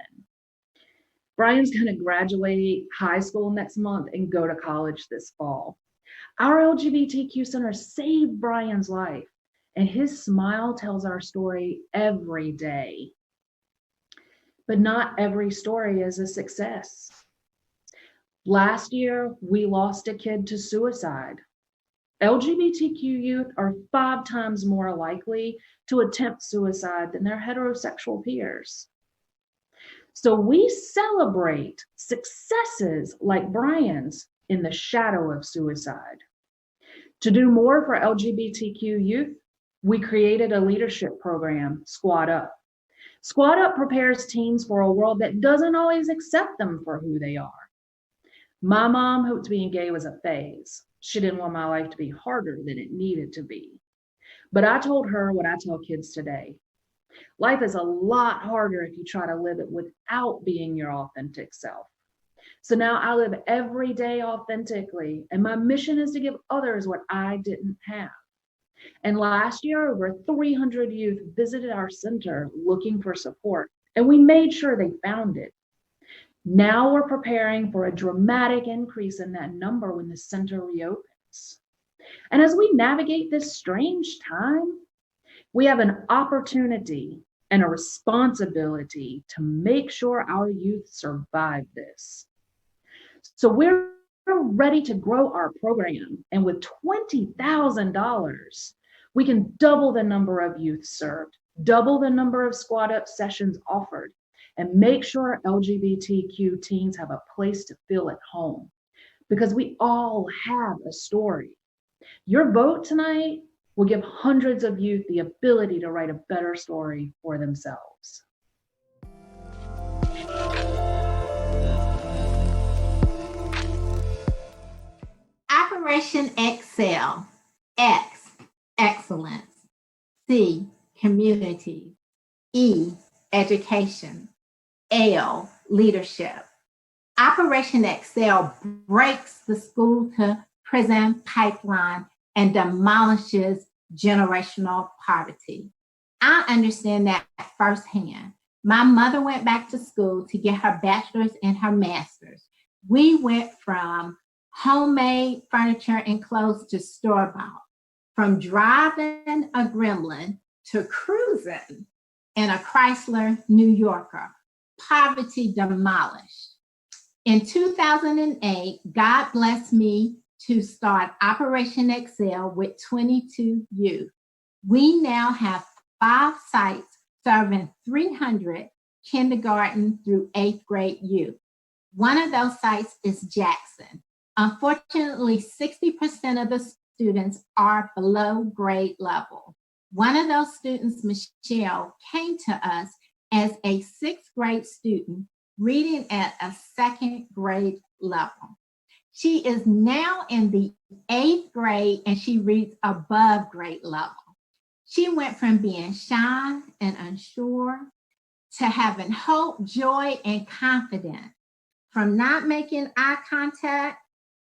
Brian's going to graduate high school next month and go to college this fall. Our LGBTQ Center saved Brian's life, and his smile tells our story every day. But not every story is a success. Last year, we lost a kid to suicide. LGBTQ youth are 5 times more likely to attempt suicide than their heterosexual peers. So we celebrate successes like Brian's in the shadow of suicide. To do more for LGBTQ youth, we created a leadership program, Squad Up. Squad Up prepares teens for a world that doesn't always accept them for who they are. My mom hoped being gay was a phase. She didn't want my life to be harder than it needed to be. But I told her what I tell kids today. Life is a lot harder if you try to live it without being your authentic self. So now I live every day authentically, and my mission is to give others what I didn't have. And last year, over 300 youth visited our center looking for support, and we made sure they found it. Now we're preparing for a dramatic increase in that number when the center reopens. And as we navigate this strange time, we have an opportunity and a responsibility to make sure our youth survive this. So we're ready to grow our program, and with $20,000, we can double the number of youth served, double the number of Squad Up sessions offered, and make sure LGBTQ teens have a place to feel at home, because we all have a story. Your vote tonight will give hundreds of youth the ability to write a better story for themselves. Operation Excel. X, excellence. C, community. E, education. L, leadership. Operation Excel breaks the school to prison pipeline and demolishes generational poverty. I understand that firsthand. My mother went back to school to get her bachelor's and her master's. We went from homemade furniture and clothes to store-bought, from driving a Gremlin to cruising in a Chrysler New Yorker. Poverty demolished. In 2008, God blessed me to start Operation Excel with 22 youth. We now have 5 sites serving 300 kindergarten through 8th grade youth. One of those sites is Jackson. Unfortunately, 60% of the students are below grade level. One of those students, Michelle, came to us as a 6th grade student reading at a 2nd grade level. She is now in the 8th grade and she reads above grade level. She went from being shy and unsure to having hope, joy, and confidence, from not making eye contact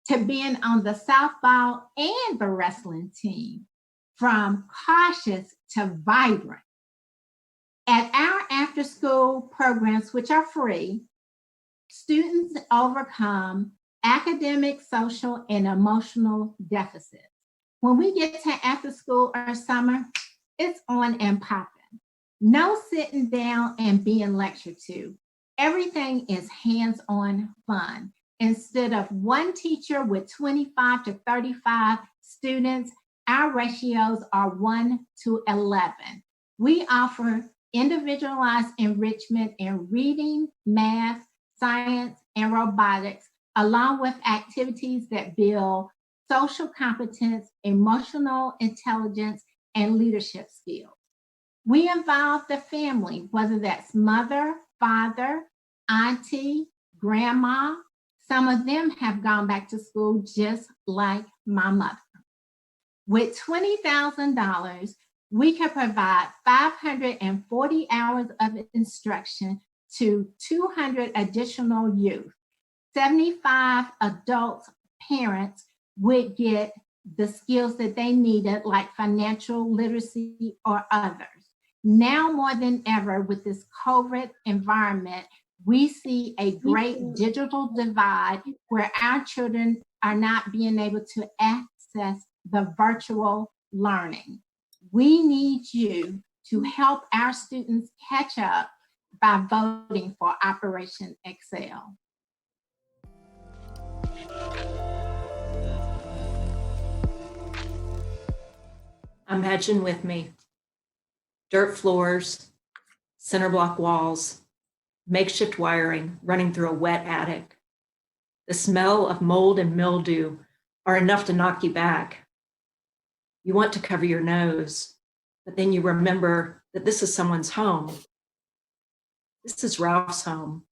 to being on the softball and the wrestling team, from cautious to vibrant. At our after-school programs, which are free, students overcome academic, social, and emotional deficits. When we get to after school or summer, it's on and popping. No sitting down and being lectured to. Everything is hands-on fun. Instead of one teacher with 25 to 35 students, our ratios are 1 to 11. We offer individualized enrichment in reading, math, science, and robotics, along with activities that build social competence, emotional intelligence, and leadership skills. We involve the family, whether that's mother, father, auntie, grandma. Some of them have gone back to school just like my mother. With $20,000, we can provide 540 hours of instruction to 200 additional youth. 75 adult parents would get the skills that they needed, like financial literacy or others. Now more than ever, with this COVID environment, we see a great digital divide where our children are not being able to access the virtual learning. We need you to help our students catch up by voting for Operation Excel. Imagine with me, dirt floors, center block walls, makeshift wiring running through a wet attic. The smell of mold and mildew are enough to knock you back. You want to cover your nose, but then you remember that this is someone's home. This is Ralph's home.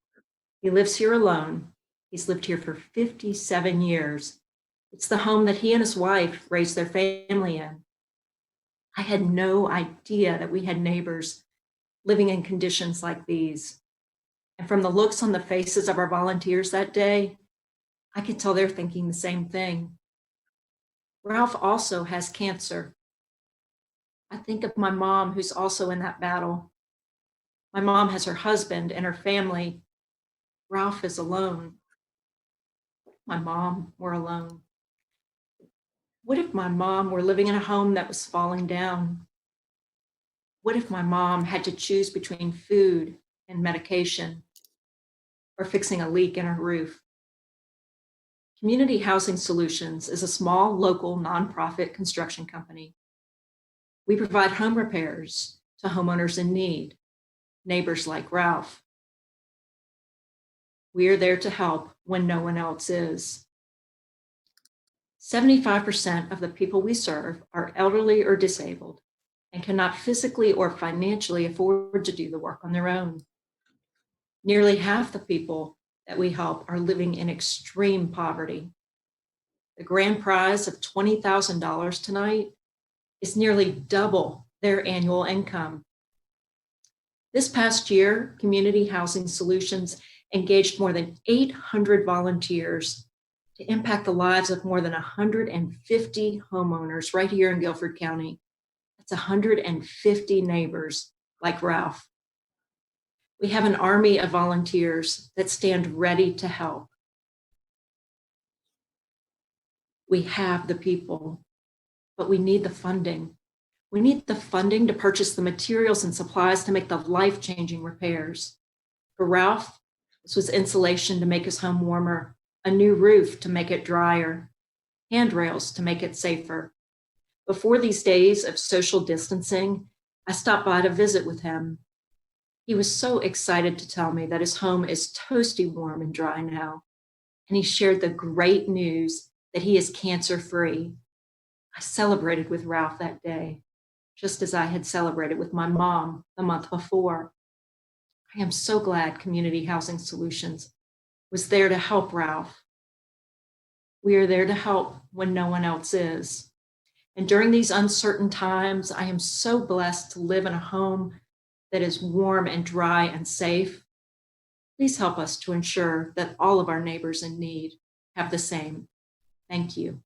He lives here alone. He's lived here for 57 years. It's the home that he and his wife raised their family in. I had no idea that we had neighbors living in conditions like these. And from the looks on the faces of our volunteers that day, I could tell they're thinking the same thing. Ralph also has cancer. I think of my mom, who's also in that battle. My mom has her husband and her family. Ralph is alone. My mom were alone. What if my mom were living in a home that was falling down? What if my mom had to choose between food and medication or fixing a leak in her roof? Community Housing Solutions is a small local nonprofit construction company. We provide home repairs to homeowners in need, neighbors like Ralph. We are there to help when no one else is. 75% of the people we serve are elderly or disabled and cannot physically or financially afford to do the work on their own. Nearly half the people that we help are living in extreme poverty. The grand prize of $20,000 tonight is nearly double their annual income. This past year, Community Housing Solutions engaged more than 800 volunteers to impact the lives of more than 150 homeowners right here in Guilford County. That's 150 neighbors like Ralph. We have an army of volunteers that stand ready to help. We have the people, but we need the funding. We need the funding to purchase the materials and supplies to make the life-changing repairs. For Ralph, this was insulation to make his home warmer, a new roof to make it drier, handrails to make it safer. Before these days of social distancing, I stopped by to visit with him. He was so excited to tell me that his home is toasty warm and dry now, and he shared the great news that he is cancer-free. I celebrated with Ralph that day, just as I had celebrated with my mom the month before. I am so glad Community Housing Solutions was there to help Ralph. We are there to help when no one else is. And during these uncertain times, I am so blessed to live in a home that is warm and dry and safe. Please help us to ensure that all of our neighbors in need have the same. Thank you.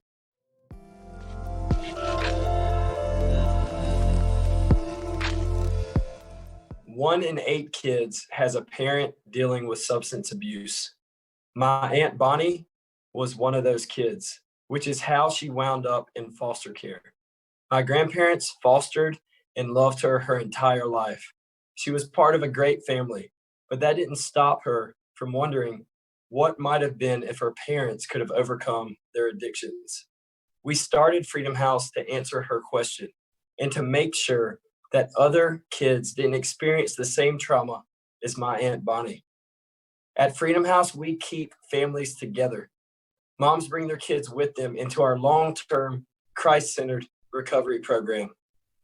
One in 8 kids has a parent dealing with substance abuse. My Aunt Bonnie was one of those kids, which is how she wound up in foster care. My grandparents fostered and loved her entire life. She was part of a great family, but that didn't stop her from wondering what might have been if her parents could have overcome their addictions. We started Freedom House to answer her question and to make sure that other kids didn't experience the same trauma as my Aunt Bonnie. At Freedom House, we keep families together. Moms bring their kids with them into our long-term, Christ-centered recovery program.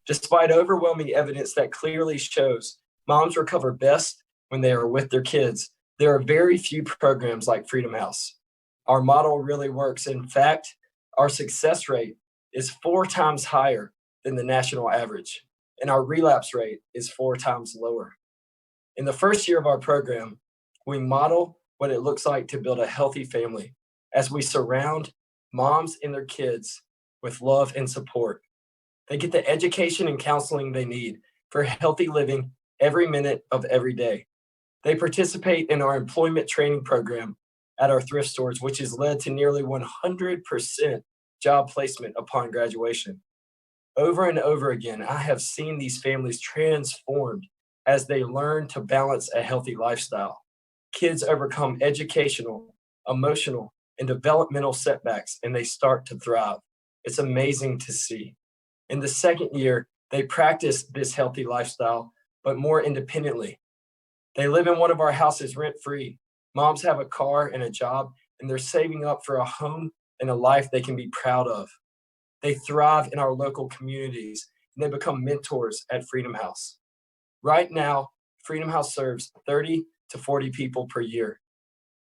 Despite overwhelming evidence that clearly shows moms recover best when they are with their kids, there are very few programs like Freedom House. Our model really works. In fact, our success rate is 4 times higher than the national average, and our relapse rate is 4 times lower. In the first year of our program, we model what it looks like to build a healthy family as we surround moms and their kids with love and support. They get the education and counseling they need for healthy living every minute of every day. They participate in our employment training program at our thrift stores, which has led to nearly 100% job placement upon graduation. Over and over again, I have seen these families transformed as they learn to balance a healthy lifestyle. Kids overcome educational, emotional, and developmental setbacks, and they start to thrive. It's amazing to see. In the second year, they practice this healthy lifestyle, but more independently. They live in one of our houses rent-free. Moms have a car and a job, and they're saving up for a home and a life they can be proud of. They thrive in our local communities, and they become mentors at Freedom House. Right now, Freedom House serves 30 to 40 people per year.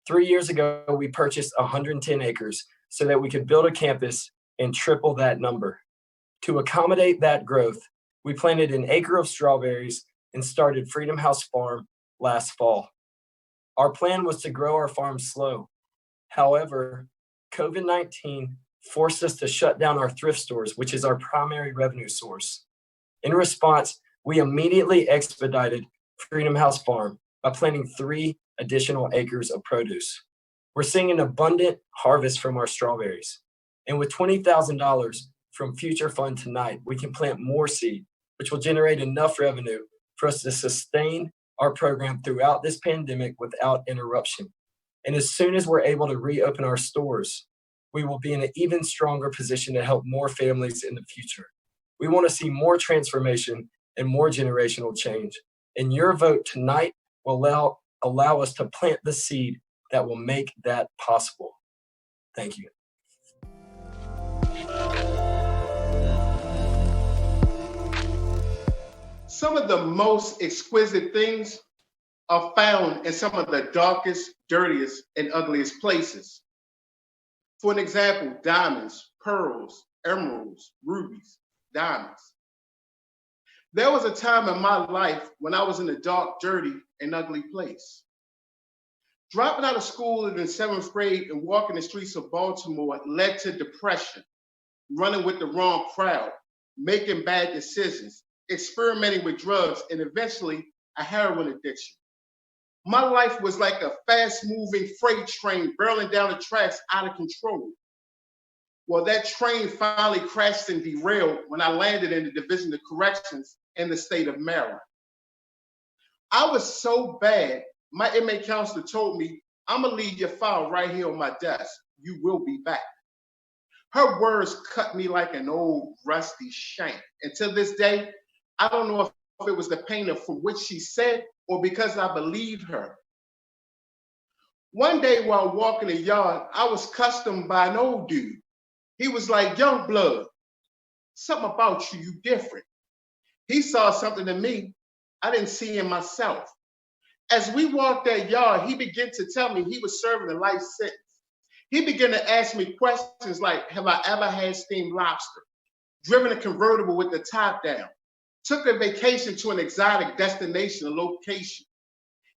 3 years ago, we purchased 110 acres so that we could build a campus and triple that number. To accommodate that growth, we planted an acre of strawberries and started Freedom House Farm last fall. Our plan was to grow our farm slow. However, COVID-19 forced us to shut down our thrift stores, which is our primary revenue source. In response, we immediately expedited Freedom House Farm by planting 3 additional acres of produce. We're seeing an abundant harvest from our strawberries. And with $20,000 from Future Fund tonight, we can plant more seed, which will generate enough revenue for us to sustain our program throughout this pandemic without interruption. And as soon as we're able to reopen our stores, we will be in an even stronger position to help more families in the future. We want to see more transformation and more generational change. And your vote tonight will allow us to plant the seed that will make that possible. Thank you. Some of the most exquisite things are found in some of the darkest, dirtiest, and ugliest places. For an example, diamonds, pearls, emeralds, rubies, diamonds. There was a time in my life when I was in a dark, dirty, and ugly place. Dropping out of school in the 7th grade and walking the streets of Baltimore led to depression, running with the wrong crowd, making bad decisions, experimenting with drugs, and eventually a heroin addiction. My life was like a fast-moving freight train barreling down the tracks out of control. Well, that train finally crashed and derailed when I landed in the Division of Corrections in the state of Maryland. I was so bad, my inmate counselor told me, "I'm gonna leave your file right here on my desk. You will be back." Her words cut me like an old rusty shank. And to this day, I don't know if it was the pain from what she said or because I believe her. One day while walking the yard, I was cussed by an old dude. He was like, "Young blood, something about you, you different." He saw something in me I didn't see in myself. As we walked that yard, he began to tell me he was serving a life sentence. He began to ask me questions like, have I ever had steamed lobster? Driven a convertible with the top down? Took a vacation to an exotic destination or location?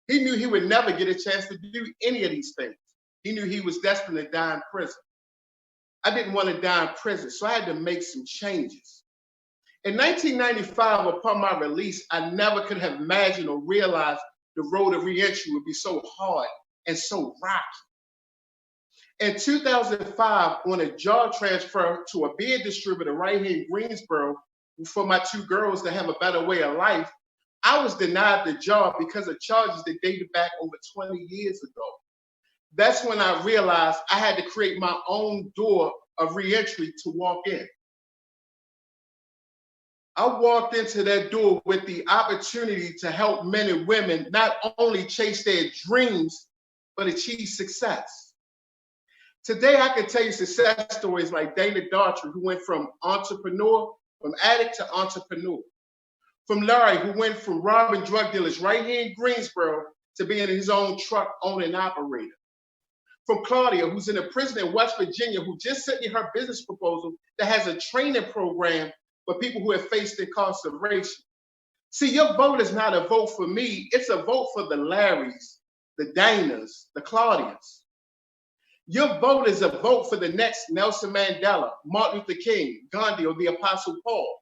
He knew he would never get a chance to do any of these things. He knew he was destined to die in prison. I didn't want to die in prison, so I had to make some changes. In 1995, upon my release, I never could have imagined or realized the road of reentry would be so hard and so rocky. In 2005, on a job transfer to a beer distributor right here in Greensboro for my 2 girls to have a better way of life, I was denied the job because of charges that dated back over 20 years ago. That's when I realized I had to create my own door of reentry to walk in. I walked into that door with the opportunity to help men and women not only chase their dreams, but achieve success. Today, I can tell you success stories like Dana Daughtry, who went from addict to entrepreneur. From Larry, who went from robbing drug dealers right here in Greensboro to being his own truck owner and operator. From Claudia, who's in a prison in West Virginia, who just sent me her business proposal that has a training program for people who have faced incarceration. See, your vote is not a vote for me, it's a vote for the Larrys, the Danas, the Claudias. Your vote is a vote for the next Nelson Mandela, Martin Luther King, Gandhi, or the Apostle Paul.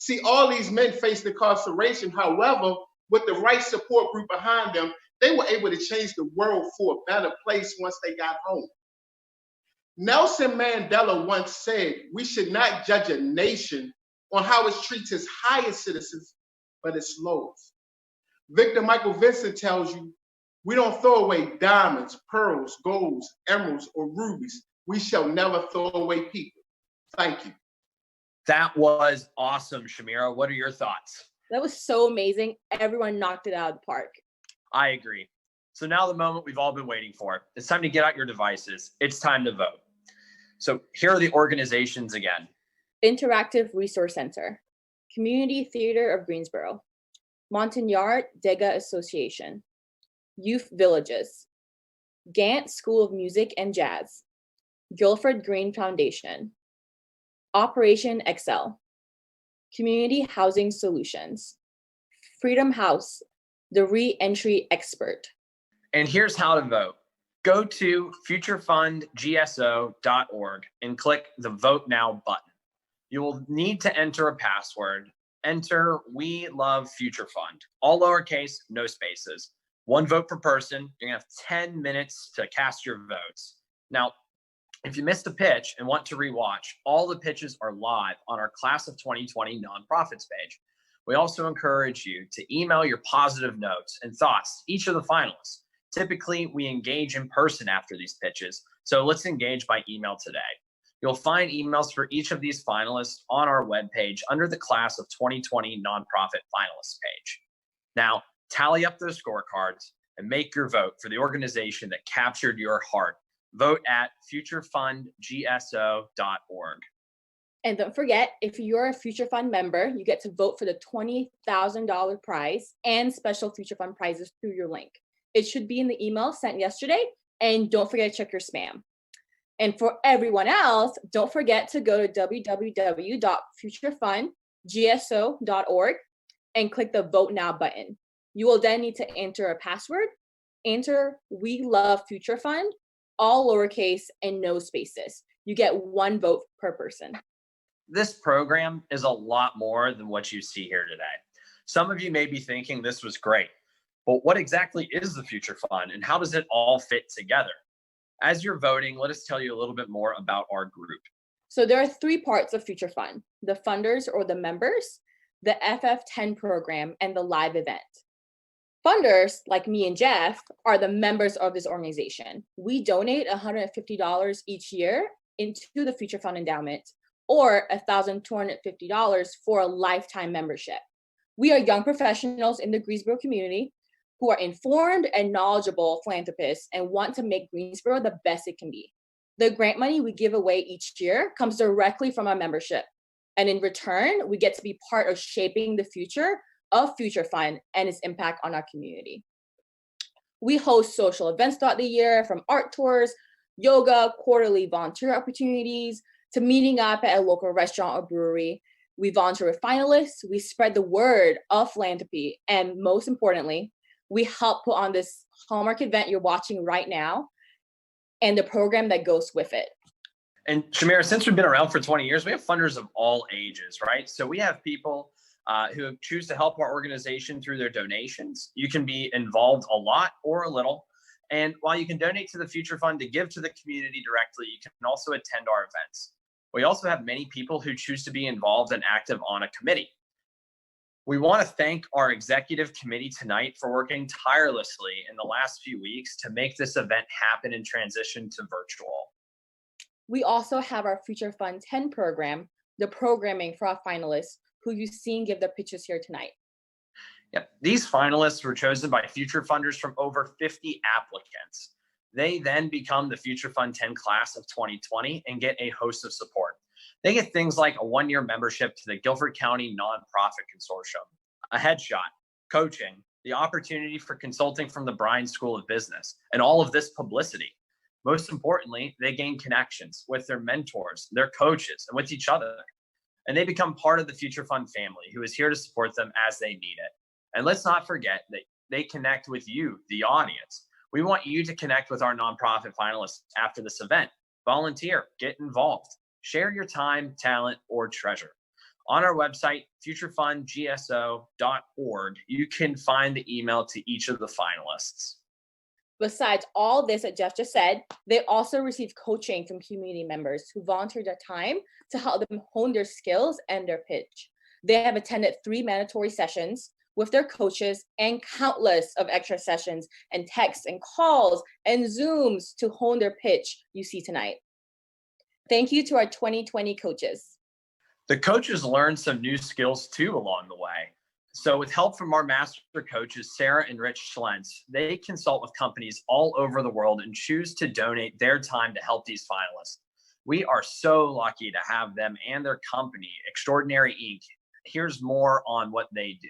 See, all these men faced incarceration. However, with the right support group behind them, they were able to change the world for a better place once they got home. Nelson Mandela once said, we should not judge a nation on how it treats its highest citizens, but its lowest. Victor Michael Vincent tells you, we don't throw away diamonds, pearls, golds, emeralds, or rubies. We shall never throw away people. Thank you. That was awesome, Shamira. What are your thoughts? That was so amazing. Everyone knocked it out of the park. I agree. So now the moment we've all been waiting for. It's time to get out your devices. It's time to vote. So here are the organizations again. Interactive Resource Center, Community Theater of Greensboro, Montagnard Dega Association, Youth Villages, Gant School of Music and Jazz, Guilford Green Foundation, Operation Excel, Community Housing Solutions, Freedom House, the Re-Entry Expert. And here's how to vote. Go to futurefundgso.org and click the Vote Now button. You will need to enter a password. Enter We Love Future Fund, all lowercase, no spaces. 1 vote per person. You're gonna have 10 minutes to cast your votes. Now, if you missed a pitch and want to rewatch, all the pitches are live on our Class of 2020 nonprofits page. We also encourage you to email your positive notes and thoughts to each of the finalists. Typically, we engage in person after these pitches, so let's engage by email today. You'll find emails for each of these finalists on our webpage under the Class of 2020 Nonprofit Finalists page. Now, tally up those scorecards and make your vote for the organization that captured your heart. Vote at futurefundgso.org. And don't forget, if you're a Future Fund member, you get to vote for the $20,000 prize and special Future Fund prizes through your link. It should be in the email sent yesterday, and don't forget to check your spam. And for everyone else, don't forget to go to www.futurefundgso.org and click the Vote Now button. You will then need to enter a password. Enter We Love Future Fund, all lowercase and no spaces. You get 1 vote per person. This program is a lot more than what you see here today. Some of you may be thinking this was great, but what exactly is the Future Fund and how does it all fit together? As you're voting, let us tell you a little bit more about our group. So there are 3 parts of Future Fund: the funders or the members, the FF10 program, and the live event. Funders, like me and Jeff, are the members of this organization. We donate $150 each year into the Future Fund endowment, or $1,250 for a lifetime membership. We are young professionals in the Greensboro community who are informed and knowledgeable philanthropists and want to make Greensboro the best it can be. The grant money we give away each year comes directly from our membership. And in return, we get to be part of shaping the future of Future Fund and its impact on our community. We host social events throughout the year, from art tours, yoga, quarterly volunteer opportunities, to meeting up at a local restaurant or brewery. We volunteer with finalists, we spread the word of philanthropy, and most importantly, we help put on this hallmark event you're watching right now and the program that goes with it. And Shamira, since we've been around for 20 years, we have funders of all ages, right? So we have people who choose to help our organization through their donations. You can be involved a lot or a little. And while you can donate to the Future Fund to give to the community directly, you can also attend our events. We also have many people who choose to be involved and active on a committee. We want to thank our executive committee tonight for working tirelessly in the last few weeks to make this event happen and transition to virtual. We also have our Future Fund 10 program, the programming for our finalists who you've seen give their pitches here tonight. Yep. These finalists were chosen by future funders from over 50 applicants. They then become the Future Fund 10 class of 2020 and get a host of support. They get things like a 1-year membership to the Guilford County Nonprofit Consortium, a headshot, coaching, the opportunity for consulting from the Bryan School of Business, and all of this publicity. Most importantly, they gain connections with their mentors, their coaches, and with each other. And they become part of the Future Fund family who is here to support them as they need it. And let's not forget that they connect with you, the audience. We want you to connect with our nonprofit finalists after this event. Volunteer, get involved, share your time, talent, or treasure. On our website, futurefundgso.org, you can find the email to each of the finalists. Besides all this that Jeff just said, they also receive coaching from community members who volunteer their time to help them hone their skills and their pitch. They have attended 3 mandatory sessions with their coaches and countless of extra sessions and texts and calls and Zooms to hone their pitch you see tonight. Thank you to our 2020 coaches. The coaches learned some new skills too along the way. So with help from our master coaches, Sarah and Rich Schlentz, they consult with companies all over the world and choose to donate their time to help these finalists. We are so lucky to have them and their company, Extraordinary Inc. Here's more on what they do.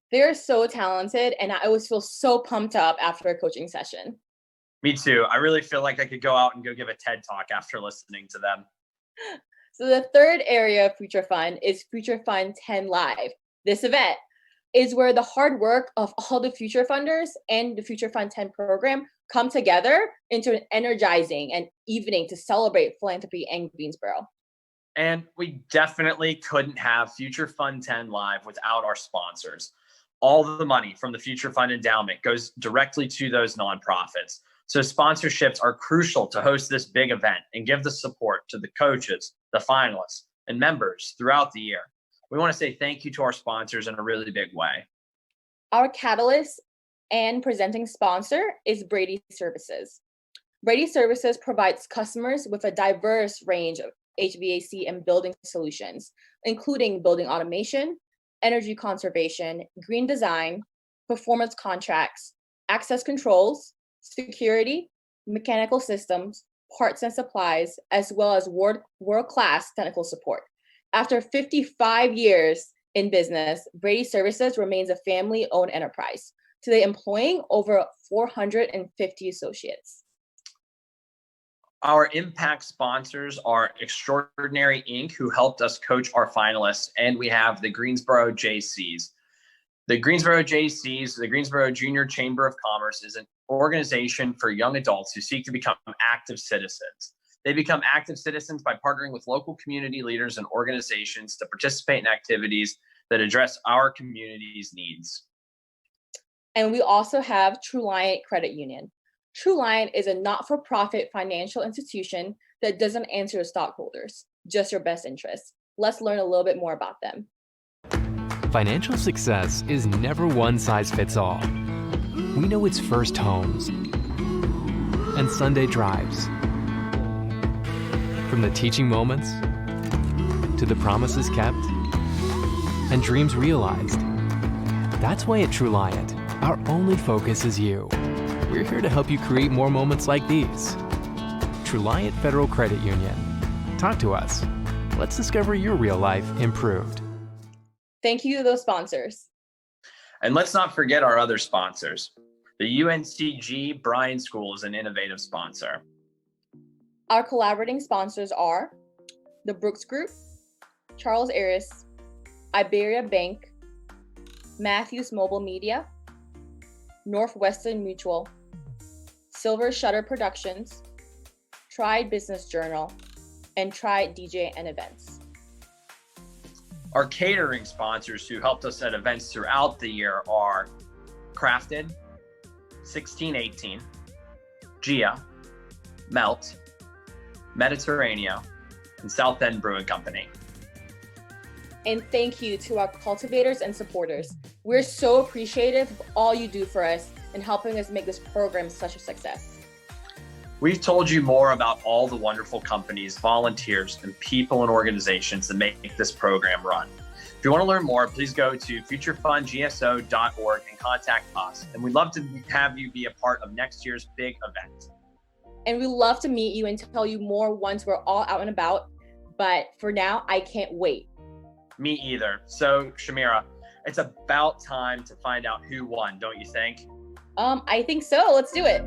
They're so talented, and I always feel so pumped up after a coaching session. Me too. I really feel like I could go out and go give a TED Talk after listening to them. So the third area of Future Fund is Future Fund 10 Live. This event is where the hard work of all the Future Funders and the Future Fund 10 program come together into an energizing and evening to celebrate philanthropy in Greensboro. And we definitely couldn't have Future Fund 10 Live without our sponsors. All the money from the Future Fund endowment goes directly to those nonprofits. So sponsorships are crucial to host this big event and give the support to the coaches, the finalists, and members throughout the year. We want to say thank you to our sponsors in a really big way. Our catalyst and presenting sponsor is Brady Services. Brady Services provides customers with a diverse range of HVAC and building solutions, including building automation, energy conservation, green design, performance contracts, access controls, security, mechanical systems, parts and supplies, as well as world-class technical support. After 55 years in business, Brady Services remains a family-owned enterprise, today employing over 450 associates. Our impact sponsors are Extraordinary Inc., who helped us coach our finalists, and we have the Greensboro JCs. The Greensboro JCs, the Greensboro Junior Chamber of Commerce, is an organization for young adults who seek to become active citizens. They become active citizens by partnering with local community leaders and organizations to participate in activities that address our community's needs. And we also have True Lion Credit Union. True Lion is a not-for-profit financial institution that doesn't answer to stockholders, just your best interests. Let's learn a little bit more about them. Financial success is never one size fits all. We know it's first homes and Sunday drives. From the teaching moments to the promises kept and dreams realized. That's why at True Lion, our only focus is you. We're here to help you create more moments like these. True Lion Federal Credit Union. Talk to us. Let's discover your real life improved. Thank you to those sponsors. And let's not forget our other sponsors. The UNCG Bryan School is an innovative sponsor. Our collaborating sponsors are the Brooks Group, Charles Aris, Iberia Bank, Matthews Mobile Media, Northwestern Mutual, Silver Shutter Productions, Tried Business Journal, and Tried DJ and Events. Our catering sponsors who helped us at events throughout the year are Crafted, 1618, Gia, Melt, Mediterranean, and South End Brewing Company. And thank you to our cultivators and supporters. We're so appreciative of all you do for us and helping us make this program such a success. We've told you more about all the wonderful companies, volunteers, and people and organizations that make this program run. If you want to learn more, please go to futurefundgso.org and contact us. And we'd love to have you be a part of next year's big event. And we love to meet you and tell you more once we're all out and about. But for now, I can't wait. Me either. So, Shamira, it's about time to find out who won, don't you think? I think so. Let's do it.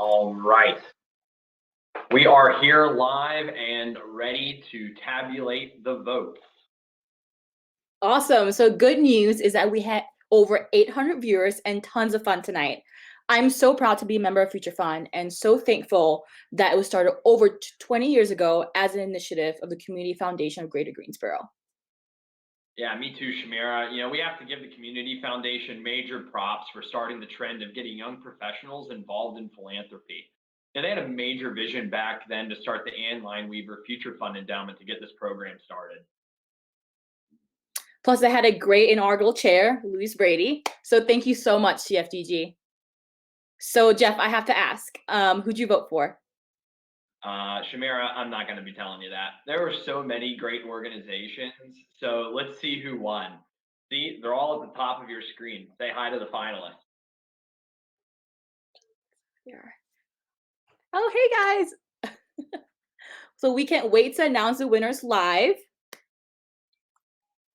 All right. We are here live and ready to tabulate the votes. Awesome. So good news is that we had over 800 viewers and tons of fun tonight. I'm so proud to be a member of Future Fun and so thankful that it was started over 20 years ago as an initiative of the Community Foundation of Greater Greensboro. Yeah, me too, Shamira. You know, we have to give the Community Foundation major props for starting the trend of getting young professionals involved in philanthropy. And they had a major vision back then to start the Ann Lineweaver Future Fund Endowment to get this program started. Plus, they had a great inaugural chair, Louise Brady. So thank you so much, CFDG. So Jeff, I have to ask, who'd you vote for? Shamira, I'm not going to be telling you that. There were so many great organizations. So let's see who won. See, they're all at the top of your screen. Say hi to the finalists. Here. Oh, hey guys. So we can't wait to announce the winners live.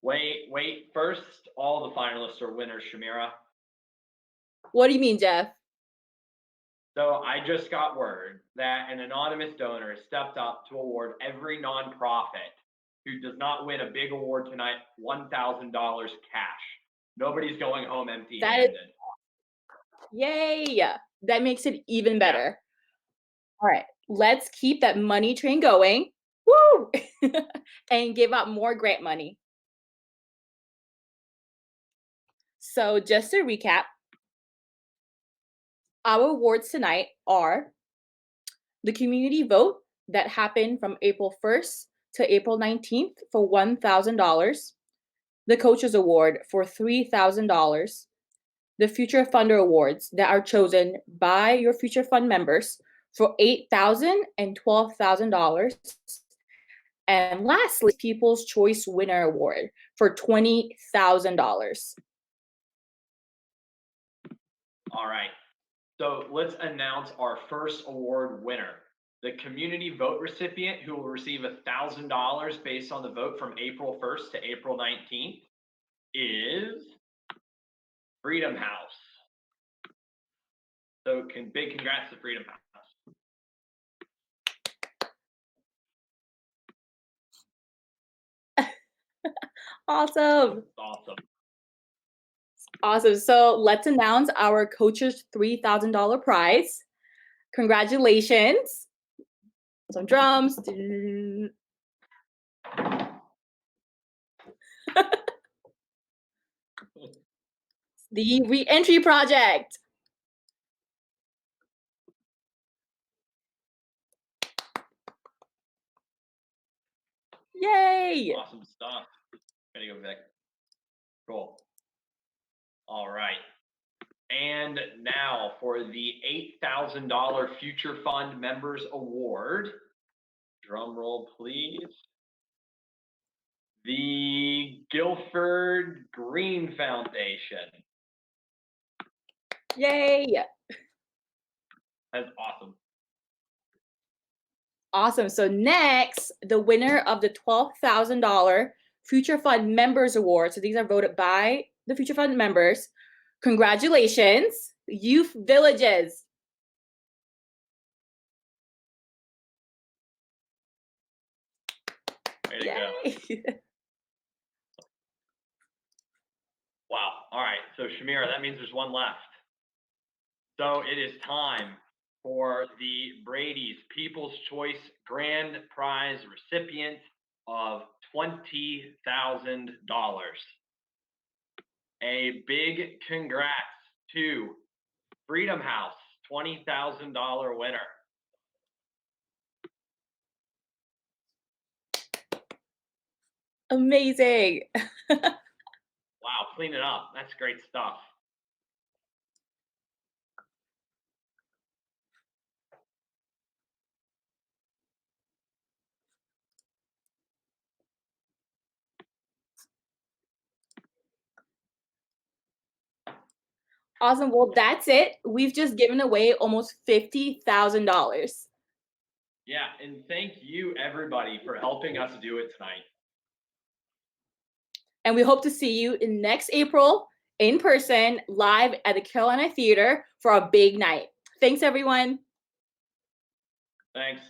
Wait. First, all the finalists are winners, Shamira. What do you mean, Jeff? So I just got word that an anonymous donor has stepped up to award every nonprofit who does not win a big award tonight, $1,000 cash. Nobody's going home empty-handed. Yay! That makes it even better. All right, let's keep that money train going. Woo! And give out more grant money. So just to recap, our awards tonight are the community vote that happened from April 1st to April 19th for $1,000, the Coaches Award for $3,000, the Future Funder Awards that are chosen by your Future Fund members for $8,000 and $12,000, and lastly, People's Choice Winner Award for $20,000. All right. So let's announce our first award winner. The community vote recipient who will receive $1,000 based on the vote from April 1st to April 19th is Freedom House. So big congrats to Freedom House. Awesome. Awesome. Awesome. So let's announce our coach's $3,000 prize. Congratulations. Some drums. The Reentry Project. Yay! Awesome stuff. Ready to go, Vic. Cool. All right. And now for the $8,000 Future Fund Members Award. Drum roll, please. The Guilford Green Foundation. Yay! That's awesome. Awesome. So next, the winner of the $12,000 Future Fund Members Award. So these are voted by the Future Fund members. Congratulations, Youth Villages. Way to go. Wow. All right. So Shamira, that means there's one left. So it is time for the Brady's People's Choice Grand Prize recipient of $20,000. A big congrats to Freedom House, $20,000 winner. Amazing. Wow, clean it up. That's great stuff. Awesome. Well, that's it. We've just given away almost $50,000. Yeah, and thank you everybody for helping us do it tonight. And we hope to see you in next April in person, live at the Carolina Theater for a big night. Thanks, everyone. Thanks.